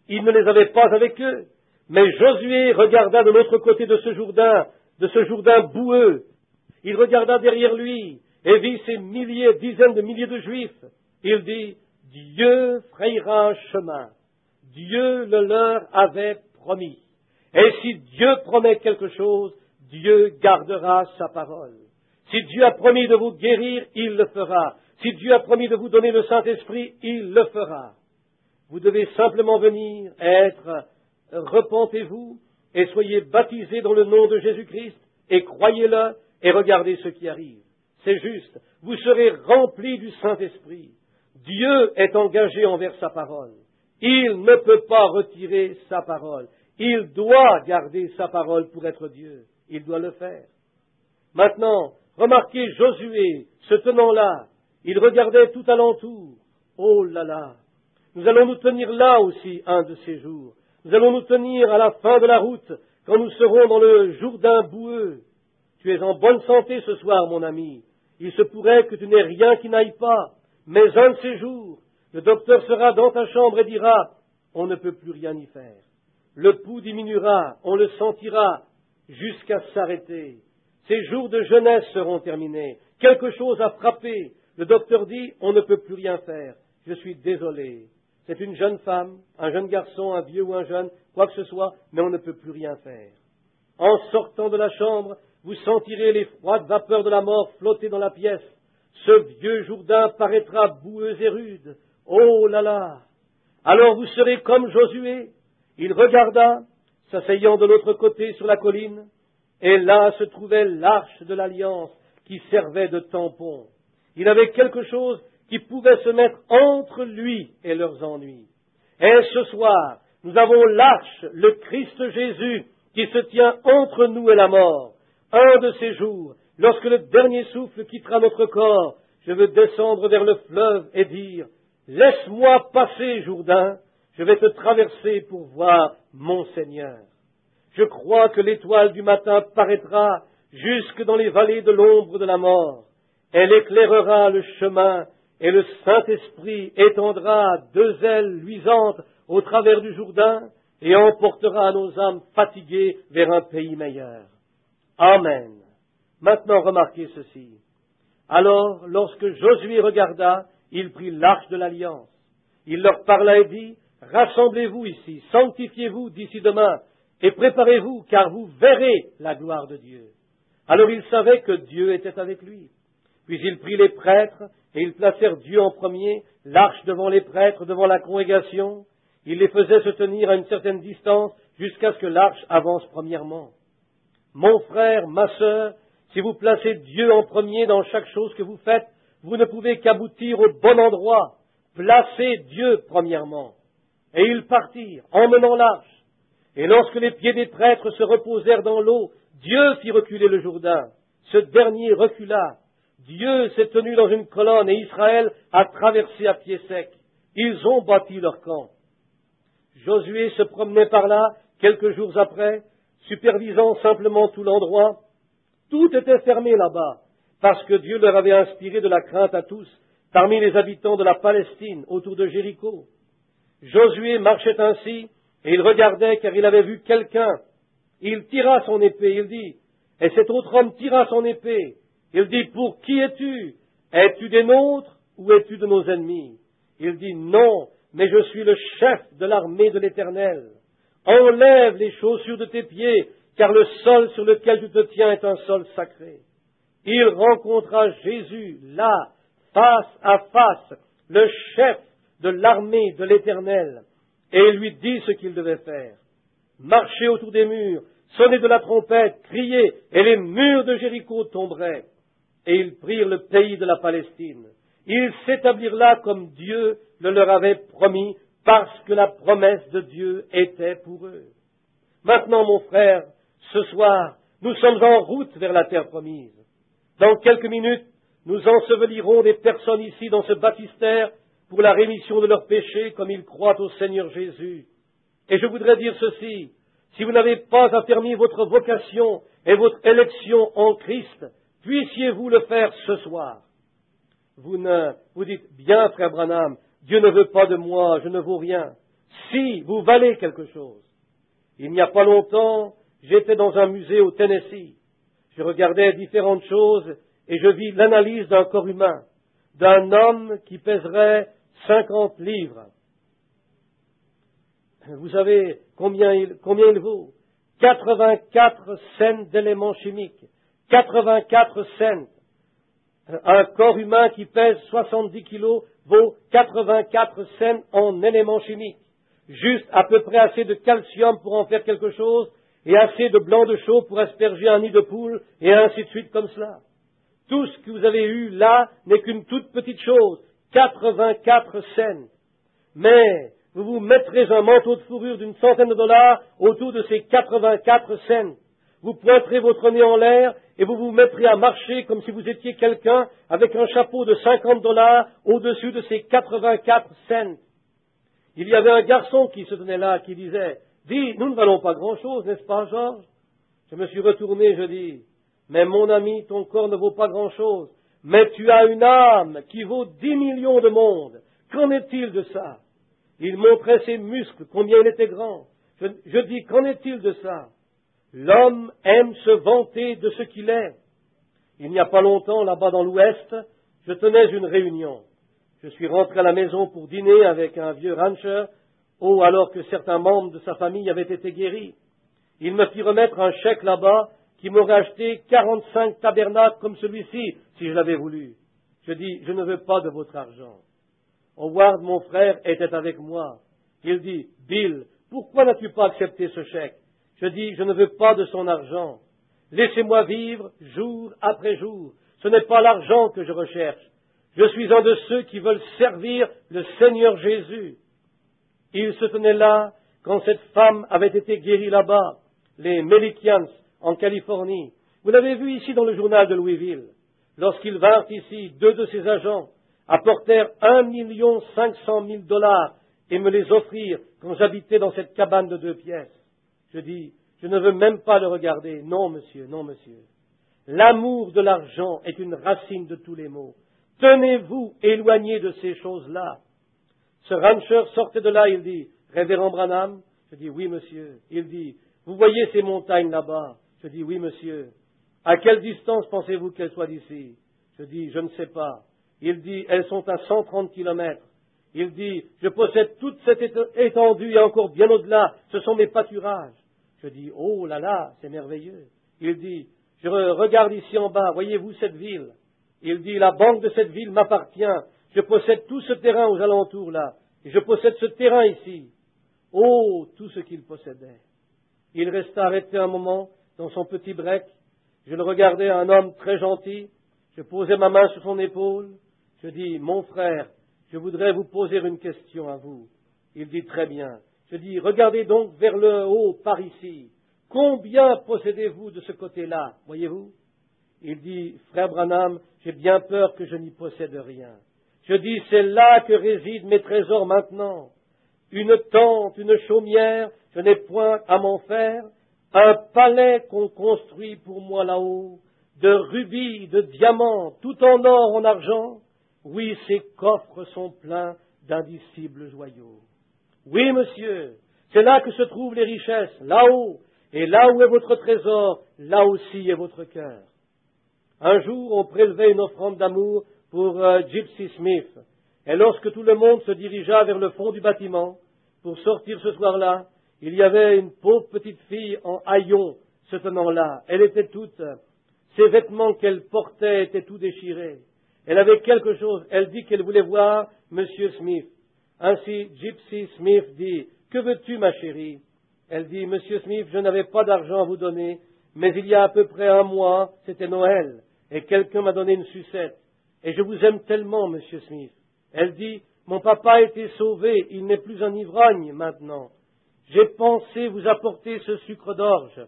Il ne les avait pas avec eux. Mais Josué regarda de l'autre côté de ce Jourdain boueux. Il regarda derrière lui et vit ces milliers, dizaines de milliers de Juifs. Il dit, Dieu frayera un chemin. Dieu le leur avait promis. Et si Dieu promet quelque chose, Dieu gardera sa parole. Si Dieu a promis de vous guérir, il le fera. Si Dieu a promis de vous donner le Saint-Esprit, il le fera. Vous devez simplement venir, repentez-vous et soyez baptisés dans le nom de Jésus-Christ et croyez-le et regardez ce qui arrive. C'est juste, vous serez remplis du Saint-Esprit. Dieu est engagé envers sa parole. Il ne peut pas retirer sa parole. Il doit garder sa parole pour être Dieu. il doit le faire. Maintenant, remarquez Josué, se tenant là, il regardait tout alentour. Oh là là! Nous allons nous tenir là aussi un de ces jours. Nous allons nous tenir à la fin de la route, quand nous serons dans le Jourdain boueux. Tu es en bonne santé ce soir, mon ami. Il se pourrait que tu n'aies rien qui n'aille pas, mais un de ces jours, le docteur sera dans ta chambre et dira, on ne peut plus rien y faire. Le pouls diminuera, on le sentira, jusqu'à s'arrêter. Ces jours de jeunesse seront terminés. Quelque chose a frappé. Le docteur dit, on ne peut plus rien faire. Je suis désolé. C'est une jeune femme, un jeune garçon, un vieux ou un jeune, quoi que ce soit, mais on ne peut plus rien faire. En sortant de la chambre, vous sentirez les froides vapeurs de la mort flotter dans la pièce. Ce vieux Jourdain paraîtra boueux et rude. Oh là là! Alors vous serez comme Josué. Il regarda, s'asseyant de l'autre côté sur la colline, et là se trouvait l'arche de l'alliance qui servait de tampon. Il avait quelque chose qui pouvait se mettre entre lui et leurs ennuis. Et ce soir, nous avons l'arche, le Christ Jésus, qui se tient entre nous et la mort. Un de ces jours, lorsque le dernier souffle quittera notre corps, je veux descendre vers le fleuve et dire, « Laisse-moi passer, Jourdain, je vais te traverser pour voir mon Seigneur. » Je crois que l'étoile du matin paraîtra jusque dans les vallées de l'ombre de la mort. Elle éclairera le chemin et le Saint-Esprit étendra deux ailes luisantes au travers du Jourdain et emportera nos âmes fatiguées vers un pays meilleur. Amen. Maintenant remarquez ceci. Alors, lorsque Josué regarda, il prit l'arche de l'alliance. Il leur parla et dit, « Rassemblez-vous ici, sanctifiez-vous d'ici demain, et préparez-vous, car vous verrez la gloire de Dieu. » Alors il savait que Dieu était avec lui. Puis il prit les prêtres, et ils placèrent Dieu en premier, l'arche devant les prêtres, devant la congrégation. Il les faisait se tenir à une certaine distance, jusqu'à ce que l'arche avance premièrement. Mon frère, ma sœur, si vous placez Dieu en premier dans chaque chose que vous faites, vous ne pouvez qu'aboutir au bon endroit. Placez Dieu premièrement. Et ils partirent, emmenant l'arche. Et lorsque les pieds des prêtres se reposèrent dans l'eau, Dieu fit reculer le Jourdain. Ce dernier recula. Dieu s'est tenu dans une colonne et Israël a traversé à pied sec. Ils ont bâti leur camp. Josué se promenait par là, quelques jours après, supervisant simplement tout l'endroit. Tout était fermé là-bas, parce que Dieu leur avait inspiré de la crainte à tous, parmi les habitants de la Palestine, autour de Jéricho. Josué marchait ainsi, et il regardait, car il avait vu quelqu'un. Il tira son épée, il dit, et cet autre homme tira son épée. Il dit, pour qui es-tu? Es-tu des nôtres, ou es-tu de nos ennemis? Il dit, non, mais je suis le chef de l'armée de l'Éternel. Enlève les chaussures de tes pieds, car le sol sur lequel tu te tiens est un sol sacré. Il rencontra Jésus, là, face à face, le chef de l'armée de l'Éternel, et lui dit ce qu'il devait faire. Marcher autour des murs, sonner de la trompette, crier, et les murs de Jéricho tomberaient. Et ils prirent le pays de la Palestine. Ils s'établirent là comme Dieu le leur avait promis, parce que la promesse de Dieu était pour eux. Maintenant, mon frère, ce soir, nous sommes en route vers la terre promise. Dans quelques minutes, nous ensevelirons des personnes ici dans ce baptistère pour la rémission de leurs péchés, comme ils croient au Seigneur Jésus. Et je voudrais dire ceci, si vous n'avez pas affermi votre vocation et votre élection en Christ, puissiez-vous le faire ce soir. Vous dites, bien, frère Branham, Dieu ne veut pas de moi, je ne vaux rien. Si, vous valez quelque chose. Il n'y a pas longtemps, j'étais dans un musée au Tennessee. Je regardais différentes choses et je vis l'analyse d'un corps humain, d'un homme qui pèserait 50 livres. Vous savez combien il vaut? 84 cents d'éléments chimiques. 84 cents. Un corps humain qui pèse 70 kilos vaut 84 cents en éléments chimiques. Juste à peu près assez de calcium pour en faire quelque chose, et assez de blanc de chaux pour asperger un nid de poule, et ainsi de suite comme cela. Tout ce que vous avez eu là n'est qu'une toute petite chose, 84 cents. Mais vous vous mettrez un manteau de fourrure d'une centaine de dollars autour de ces 84 cents. vous pointerez votre nez en l'air et vous vous mettrez à marcher comme si vous étiez quelqu'un avec un chapeau de $50 au-dessus de ses 84 cents. Il y avait un garçon qui se tenait là, qui disait, « Dis, nous ne valons pas grand-chose, n'est-ce pas, Georges ?» Je me suis retourné, je dis, « Mais mon ami, ton corps ne vaut pas grand-chose, mais tu as une âme qui vaut 10 millions de mondes. Qu'en est-il de ça ?» Il montrait ses muscles, combien il était grand. Je dis, qu'en est-il de ça? L'homme aime se vanter de ce qu'il est. Il n'y a pas longtemps, là-bas dans l'Ouest, je tenais une réunion. Je suis rentré à la maison pour dîner avec un vieux rancher, alors que certains membres de sa famille avaient été guéris. Il me fit remettre un chèque là-bas qui m'aurait acheté 45 tabernacles comme celui-ci, si je l'avais voulu. Je dis, je ne veux pas de votre argent. Howard, mon frère, était avec moi. Il dit, Bill, pourquoi n'as-tu pas accepté ce chèque? Je dis, je ne veux pas de son argent. Laissez-moi vivre jour après jour. Ce n'est pas l'argent que je recherche. Je suis un de ceux qui veulent servir le Seigneur Jésus. Il se tenait là quand cette femme avait été guérie là-bas, les Melikians, en Californie. Vous l'avez vu ici dans le journal de Louisville. Lorsqu'ils vinrent ici, 2 de ses agents apportèrent $1,5 million et me les offrirent quand j'habitais dans cette cabane de 2 pièces. Je dis, je ne veux même pas le regarder. Non, monsieur, non, monsieur. L'amour de l'argent est une racine de tous les maux. Tenez-vous éloigné de ces choses-là. Ce rancher sortait de là, il dit, Révérend Branham? Je dis, oui, monsieur. Il dit, vous voyez ces montagnes là-bas? Je dis, oui, monsieur. À quelle distance pensez-vous qu'elles soient d'ici? Je dis, je ne sais pas. Il dit, elles sont à 130 kilomètres. Il dit, je possède toute cette étendue et encore bien au-delà. Ce sont mes pâturages. Je dis, oh là là, c'est merveilleux. Il dit, je regarde ici en bas, voyez-vous cette ville? Il dit, la banque de cette ville m'appartient. Je possède tout ce terrain aux alentours là. Et je possède ce terrain ici. Oh, tout ce qu'il possédait. Il resta arrêté un moment dans son petit break. Je le regardais, un homme très gentil. Je posais ma main sur son épaule. Je dis, mon frère, je voudrais vous poser une question à vous. Il dit, très bien. Je dis, regardez donc vers le haut, par ici. Combien possédez-vous de ce côté-là, voyez-vous? Il dit, frère Branham, j'ai bien peur que je n'y possède rien. Je dis, c'est là que résident mes trésors maintenant. Une tente, une chaumière, je n'ai point à m'en faire. Un palais qu'on construit pour moi là-haut, de rubis, de diamants, tout en or, en argent. Oui, ces coffres sont pleins d'indicibles joyaux. Oui, monsieur, c'est là que se trouvent les richesses, là-haut. Et là où est votre trésor, là aussi est votre cœur. Un jour, on prélevait une offrande d'amour pour Gypsy Smith. Et lorsque tout le monde se dirigea vers le fond du bâtiment, pour sortir ce soir-là, il y avait une pauvre petite fille en haillons se tenant là. Elle était toute, ses vêtements qu'elle portait étaient tout déchirés. Elle avait quelque chose, elle dit qu'elle voulait voir Monsieur Smith. Ainsi, Gypsy Smith dit, « Que veux-tu, ma chérie ?» Elle dit, « Monsieur Smith, je n'avais pas d'argent à vous donner, mais il y a à peu près un mois, c'était Noël, et quelqu'un m'a donné une sucette. Et je vous aime tellement, Monsieur Smith. » Elle dit, « Mon papa a été sauvé, il n'est plus un ivrogne maintenant. J'ai pensé vous apporter ce sucre d'orge. »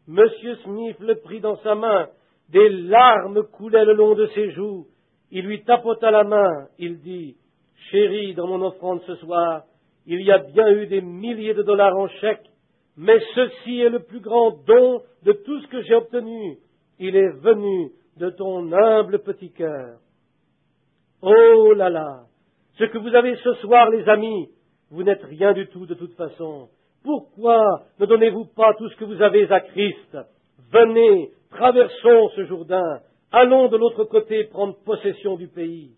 Monsieur Smith le prit dans sa main, des larmes coulaient le long de ses joues. Il lui tapota la main, il dit, « Chérie, dans mon offrande ce soir, il y a bien eu des milliers de dollars en chèque, mais ceci est le plus grand don de tout ce que j'ai obtenu. Il est venu de ton humble petit cœur. » Oh là là, ce que vous avez ce soir, les amis, vous n'êtes rien du tout de toute façon. Pourquoi ne donnez-vous pas tout ce que vous avez à Christ? Venez, traversons ce Jourdain, allons de l'autre côté prendre possession du pays.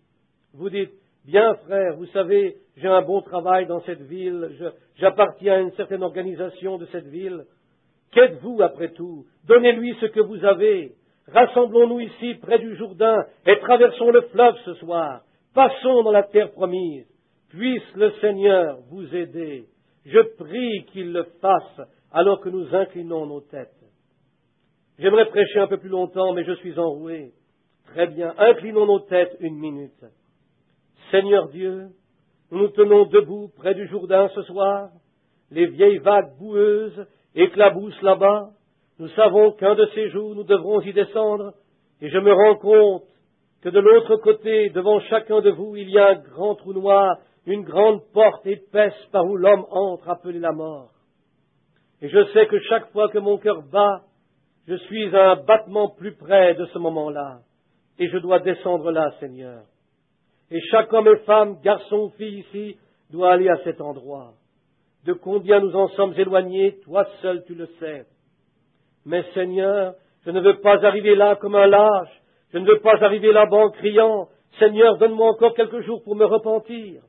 Vous dites, bien frère, vous savez, j'ai un bon travail dans cette ville, j'appartiens à une certaine organisation de cette ville. Qu'êtes-vous après tout? Donnez-lui ce que vous avez. Rassemblons-nous ici près du Jourdain et traversons le fleuve ce soir. Passons dans la terre promise. Puisse le Seigneur vous aider. Je prie qu'il le fasse alors que nous inclinons nos têtes. J'aimerais prêcher un peu plus longtemps, mais je suis enroué. Très bien, inclinons nos têtes 1 minute. Seigneur Dieu, nous nous tenons debout près du Jourdain ce soir. Les vieilles vagues boueuses éclaboussent là-bas. Nous savons qu'un de ces jours, nous devrons y descendre, et je me rends compte que de l'autre côté, devant chacun de vous, il y a un grand trou noir, une grande porte épaisse par où l'homme entre, appelée la mort. Et je sais que chaque fois que mon cœur bat, je suis à un battement plus près de ce moment-là, et je dois descendre là, Seigneur. Et chaque homme et femme, garçon ou fille ici, doit aller à cet endroit. De combien nous en sommes éloignés, toi seul tu le sais. Mais Seigneur, je ne veux pas arriver là comme un lâche, je ne veux pas arriver là-bas en criant, Seigneur, donne-moi encore quelques jours pour me repentir.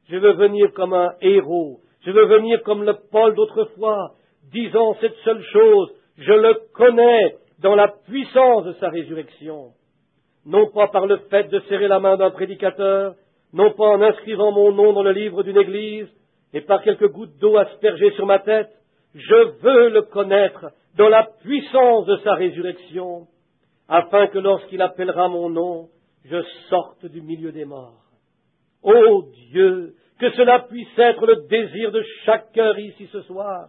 Je veux venir comme un héros, je veux venir comme le Paul d'autrefois, disant cette seule chose, je le connais dans la puissance de sa résurrection. Non pas par le fait de serrer la main d'un prédicateur, non pas en inscrivant mon nom dans le livre d'une église, et par quelques gouttes d'eau aspergées sur ma tête, je veux le connaître dans la puissance de sa résurrection, afin que lorsqu'il appellera mon nom, je sorte du milieu des morts. Ô Dieu, que cela puisse être le désir de chaque cœur ici ce soir.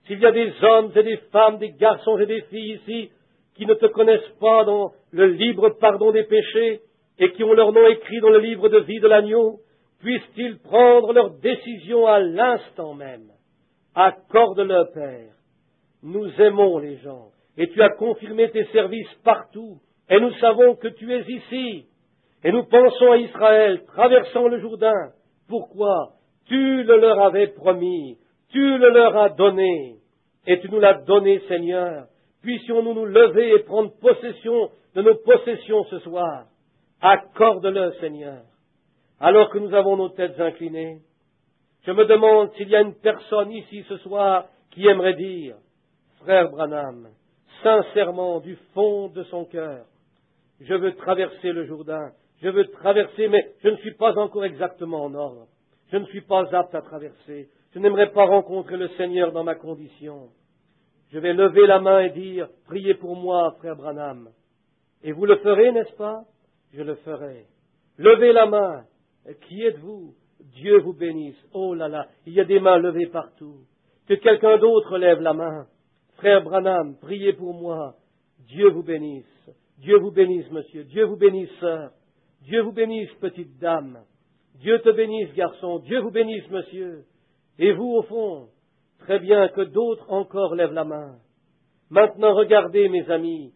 S'il y a des hommes et des femmes, des garçons et des filles ici, qui ne te connaissent pas dans le libre pardon des péchés et qui ont leur nom écrit dans le livre de vie de l'agneau, puissent-ils prendre leur décision à l'instant même. Accorde-le, Père. Nous aimons les gens et tu as confirmé tes services partout et nous savons que tu es ici. Et nous pensons à Israël traversant le Jourdain. Pourquoi? Tu le leur avais promis, tu le leur as donné et tu nous l'as donné, Seigneur. Puissions-nous nous lever et prendre possession de nos possessions ce soir. Accorde-le, Seigneur. Alors que nous avons nos têtes inclinées, je me demande s'il y a une personne ici ce soir qui aimerait dire, Frère Branham, sincèrement, du fond de son cœur, je veux traverser le Jourdain, je veux traverser, mais je ne suis pas encore exactement en ordre. Je ne suis pas apte à traverser. Je n'aimerais pas rencontrer le Seigneur dans ma condition. Je vais lever la main et dire, priez pour moi, frère Branham. Et vous le ferez, n'est-ce pas? Je le ferai. Levez la main. Qui êtes-vous? Dieu vous bénisse. Oh là là, il y a des mains levées partout. Que quelqu'un d'autre lève la main. Frère Branham, priez pour moi. Dieu vous bénisse. Dieu vous bénisse, monsieur. Dieu vous bénisse, sœur. Dieu vous bénisse, petite dame. Dieu te bénisse, garçon. Dieu vous bénisse, monsieur. Et vous, au fond, très bien que d'autres encore lèvent la main. Maintenant, regardez, mes amis,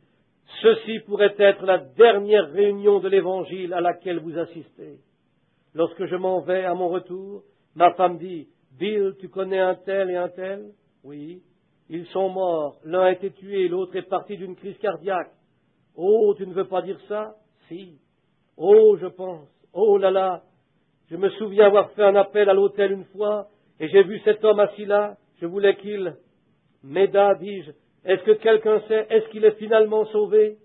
ceci pourrait être la dernière réunion de l'Évangile à laquelle vous assistez. Lorsque je m'en vais à mon retour, ma femme dit, « Bill, tu connais un tel et un tel ?» « Oui. Ils sont morts. L'un a été tué, l'autre est parti d'une crise cardiaque. »« Oh, tu ne veux pas dire ça ?»« Si. »« Oh, je pense. Oh là là. Je me souviens avoir fait un appel à l'hôtel une fois, et j'ai vu cet homme assis là. Je voulais qu'il... Méda, dis-je, est-ce que quelqu'un sait, est-ce qu'il est finalement sauvé?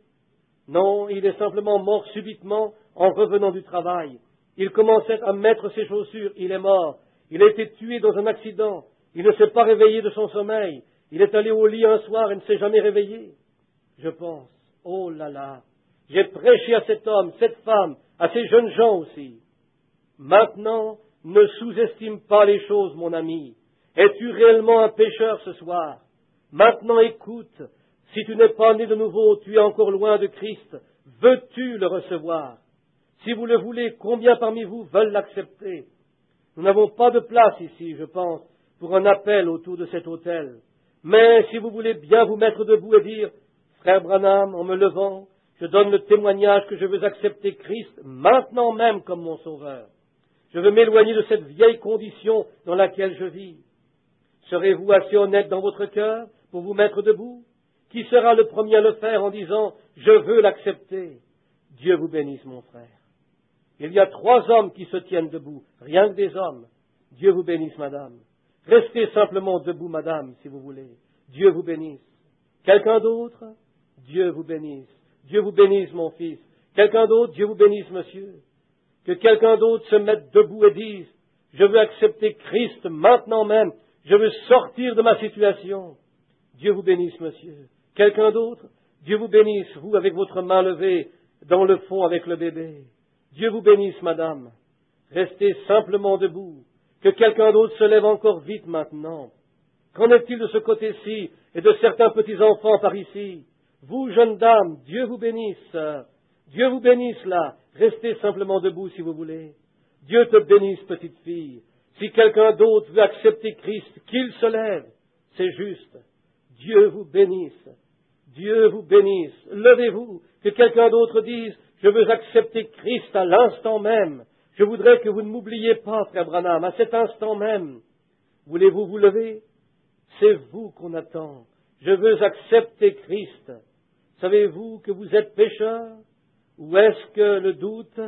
Non, il est simplement mort subitement en revenant du travail. Il commençait à mettre ses chaussures, il est mort. Il a été tué dans un accident. Il ne s'est pas réveillé de son sommeil. Il est allé au lit un soir et ne s'est jamais réveillé. Je pense, oh là là, j'ai prêché à cet homme, cette femme, à ces jeunes gens aussi. Maintenant, ne sous-estime pas les choses, mon ami. Es-tu réellement un pécheur ce soir? Maintenant écoute, si tu n'es pas né de nouveau, tu es encore loin de Christ. Veux-tu le recevoir? Si vous le voulez, combien parmi vous veulent l'accepter? Nous n'avons pas de place ici, je pense, pour un appel autour de cet autel. Mais si vous voulez bien vous mettre debout et dire, Frère Branham, en me levant, je donne le témoignage que je veux accepter Christ maintenant même comme mon sauveur. Je veux m'éloigner de cette vieille condition dans laquelle je vis. Serez-vous assez honnête dans votre cœur pour vous mettre debout? Qui sera le premier à le faire en disant « Je veux l'accepter » Dieu vous bénisse, mon frère. Il y a 3 hommes qui se tiennent debout, rien que des hommes. Dieu vous bénisse, madame. Restez simplement debout, madame, si vous voulez. Dieu vous bénisse. Quelqu'un d'autre? Dieu vous bénisse. Dieu vous bénisse, mon fils. Quelqu'un d'autre? Dieu vous bénisse, monsieur. Que quelqu'un d'autre se mette debout et dise « Je veux accepter Christ maintenant même. Je veux sortir de ma situation. » Dieu vous bénisse, monsieur. Quelqu'un d'autre? Dieu vous bénisse, vous, avec votre main levée dans le fond avec le bébé. Dieu vous bénisse, madame. Restez simplement debout. Que quelqu'un d'autre se lève encore vite maintenant. Qu'en est-il de ce côté-ci et de certains petits-enfants par ici? Vous, jeunes dames, Dieu vous bénisse. Dieu vous bénisse là. Restez simplement debout si vous voulez. Dieu te bénisse, petite fille. Si quelqu'un d'autre veut accepter Christ, qu'il se lève. C'est juste. Dieu vous bénisse. Dieu vous bénisse. Levez-vous. Que quelqu'un d'autre dise, je veux accepter Christ à l'instant même. Je voudrais que vous ne m'oubliez pas, frère Branham, à cet instant même. Voulez-vous vous lever? C'est vous qu'on attend. Je veux accepter Christ. Savez-vous que vous êtes pécheur? Ou est-ce que le doute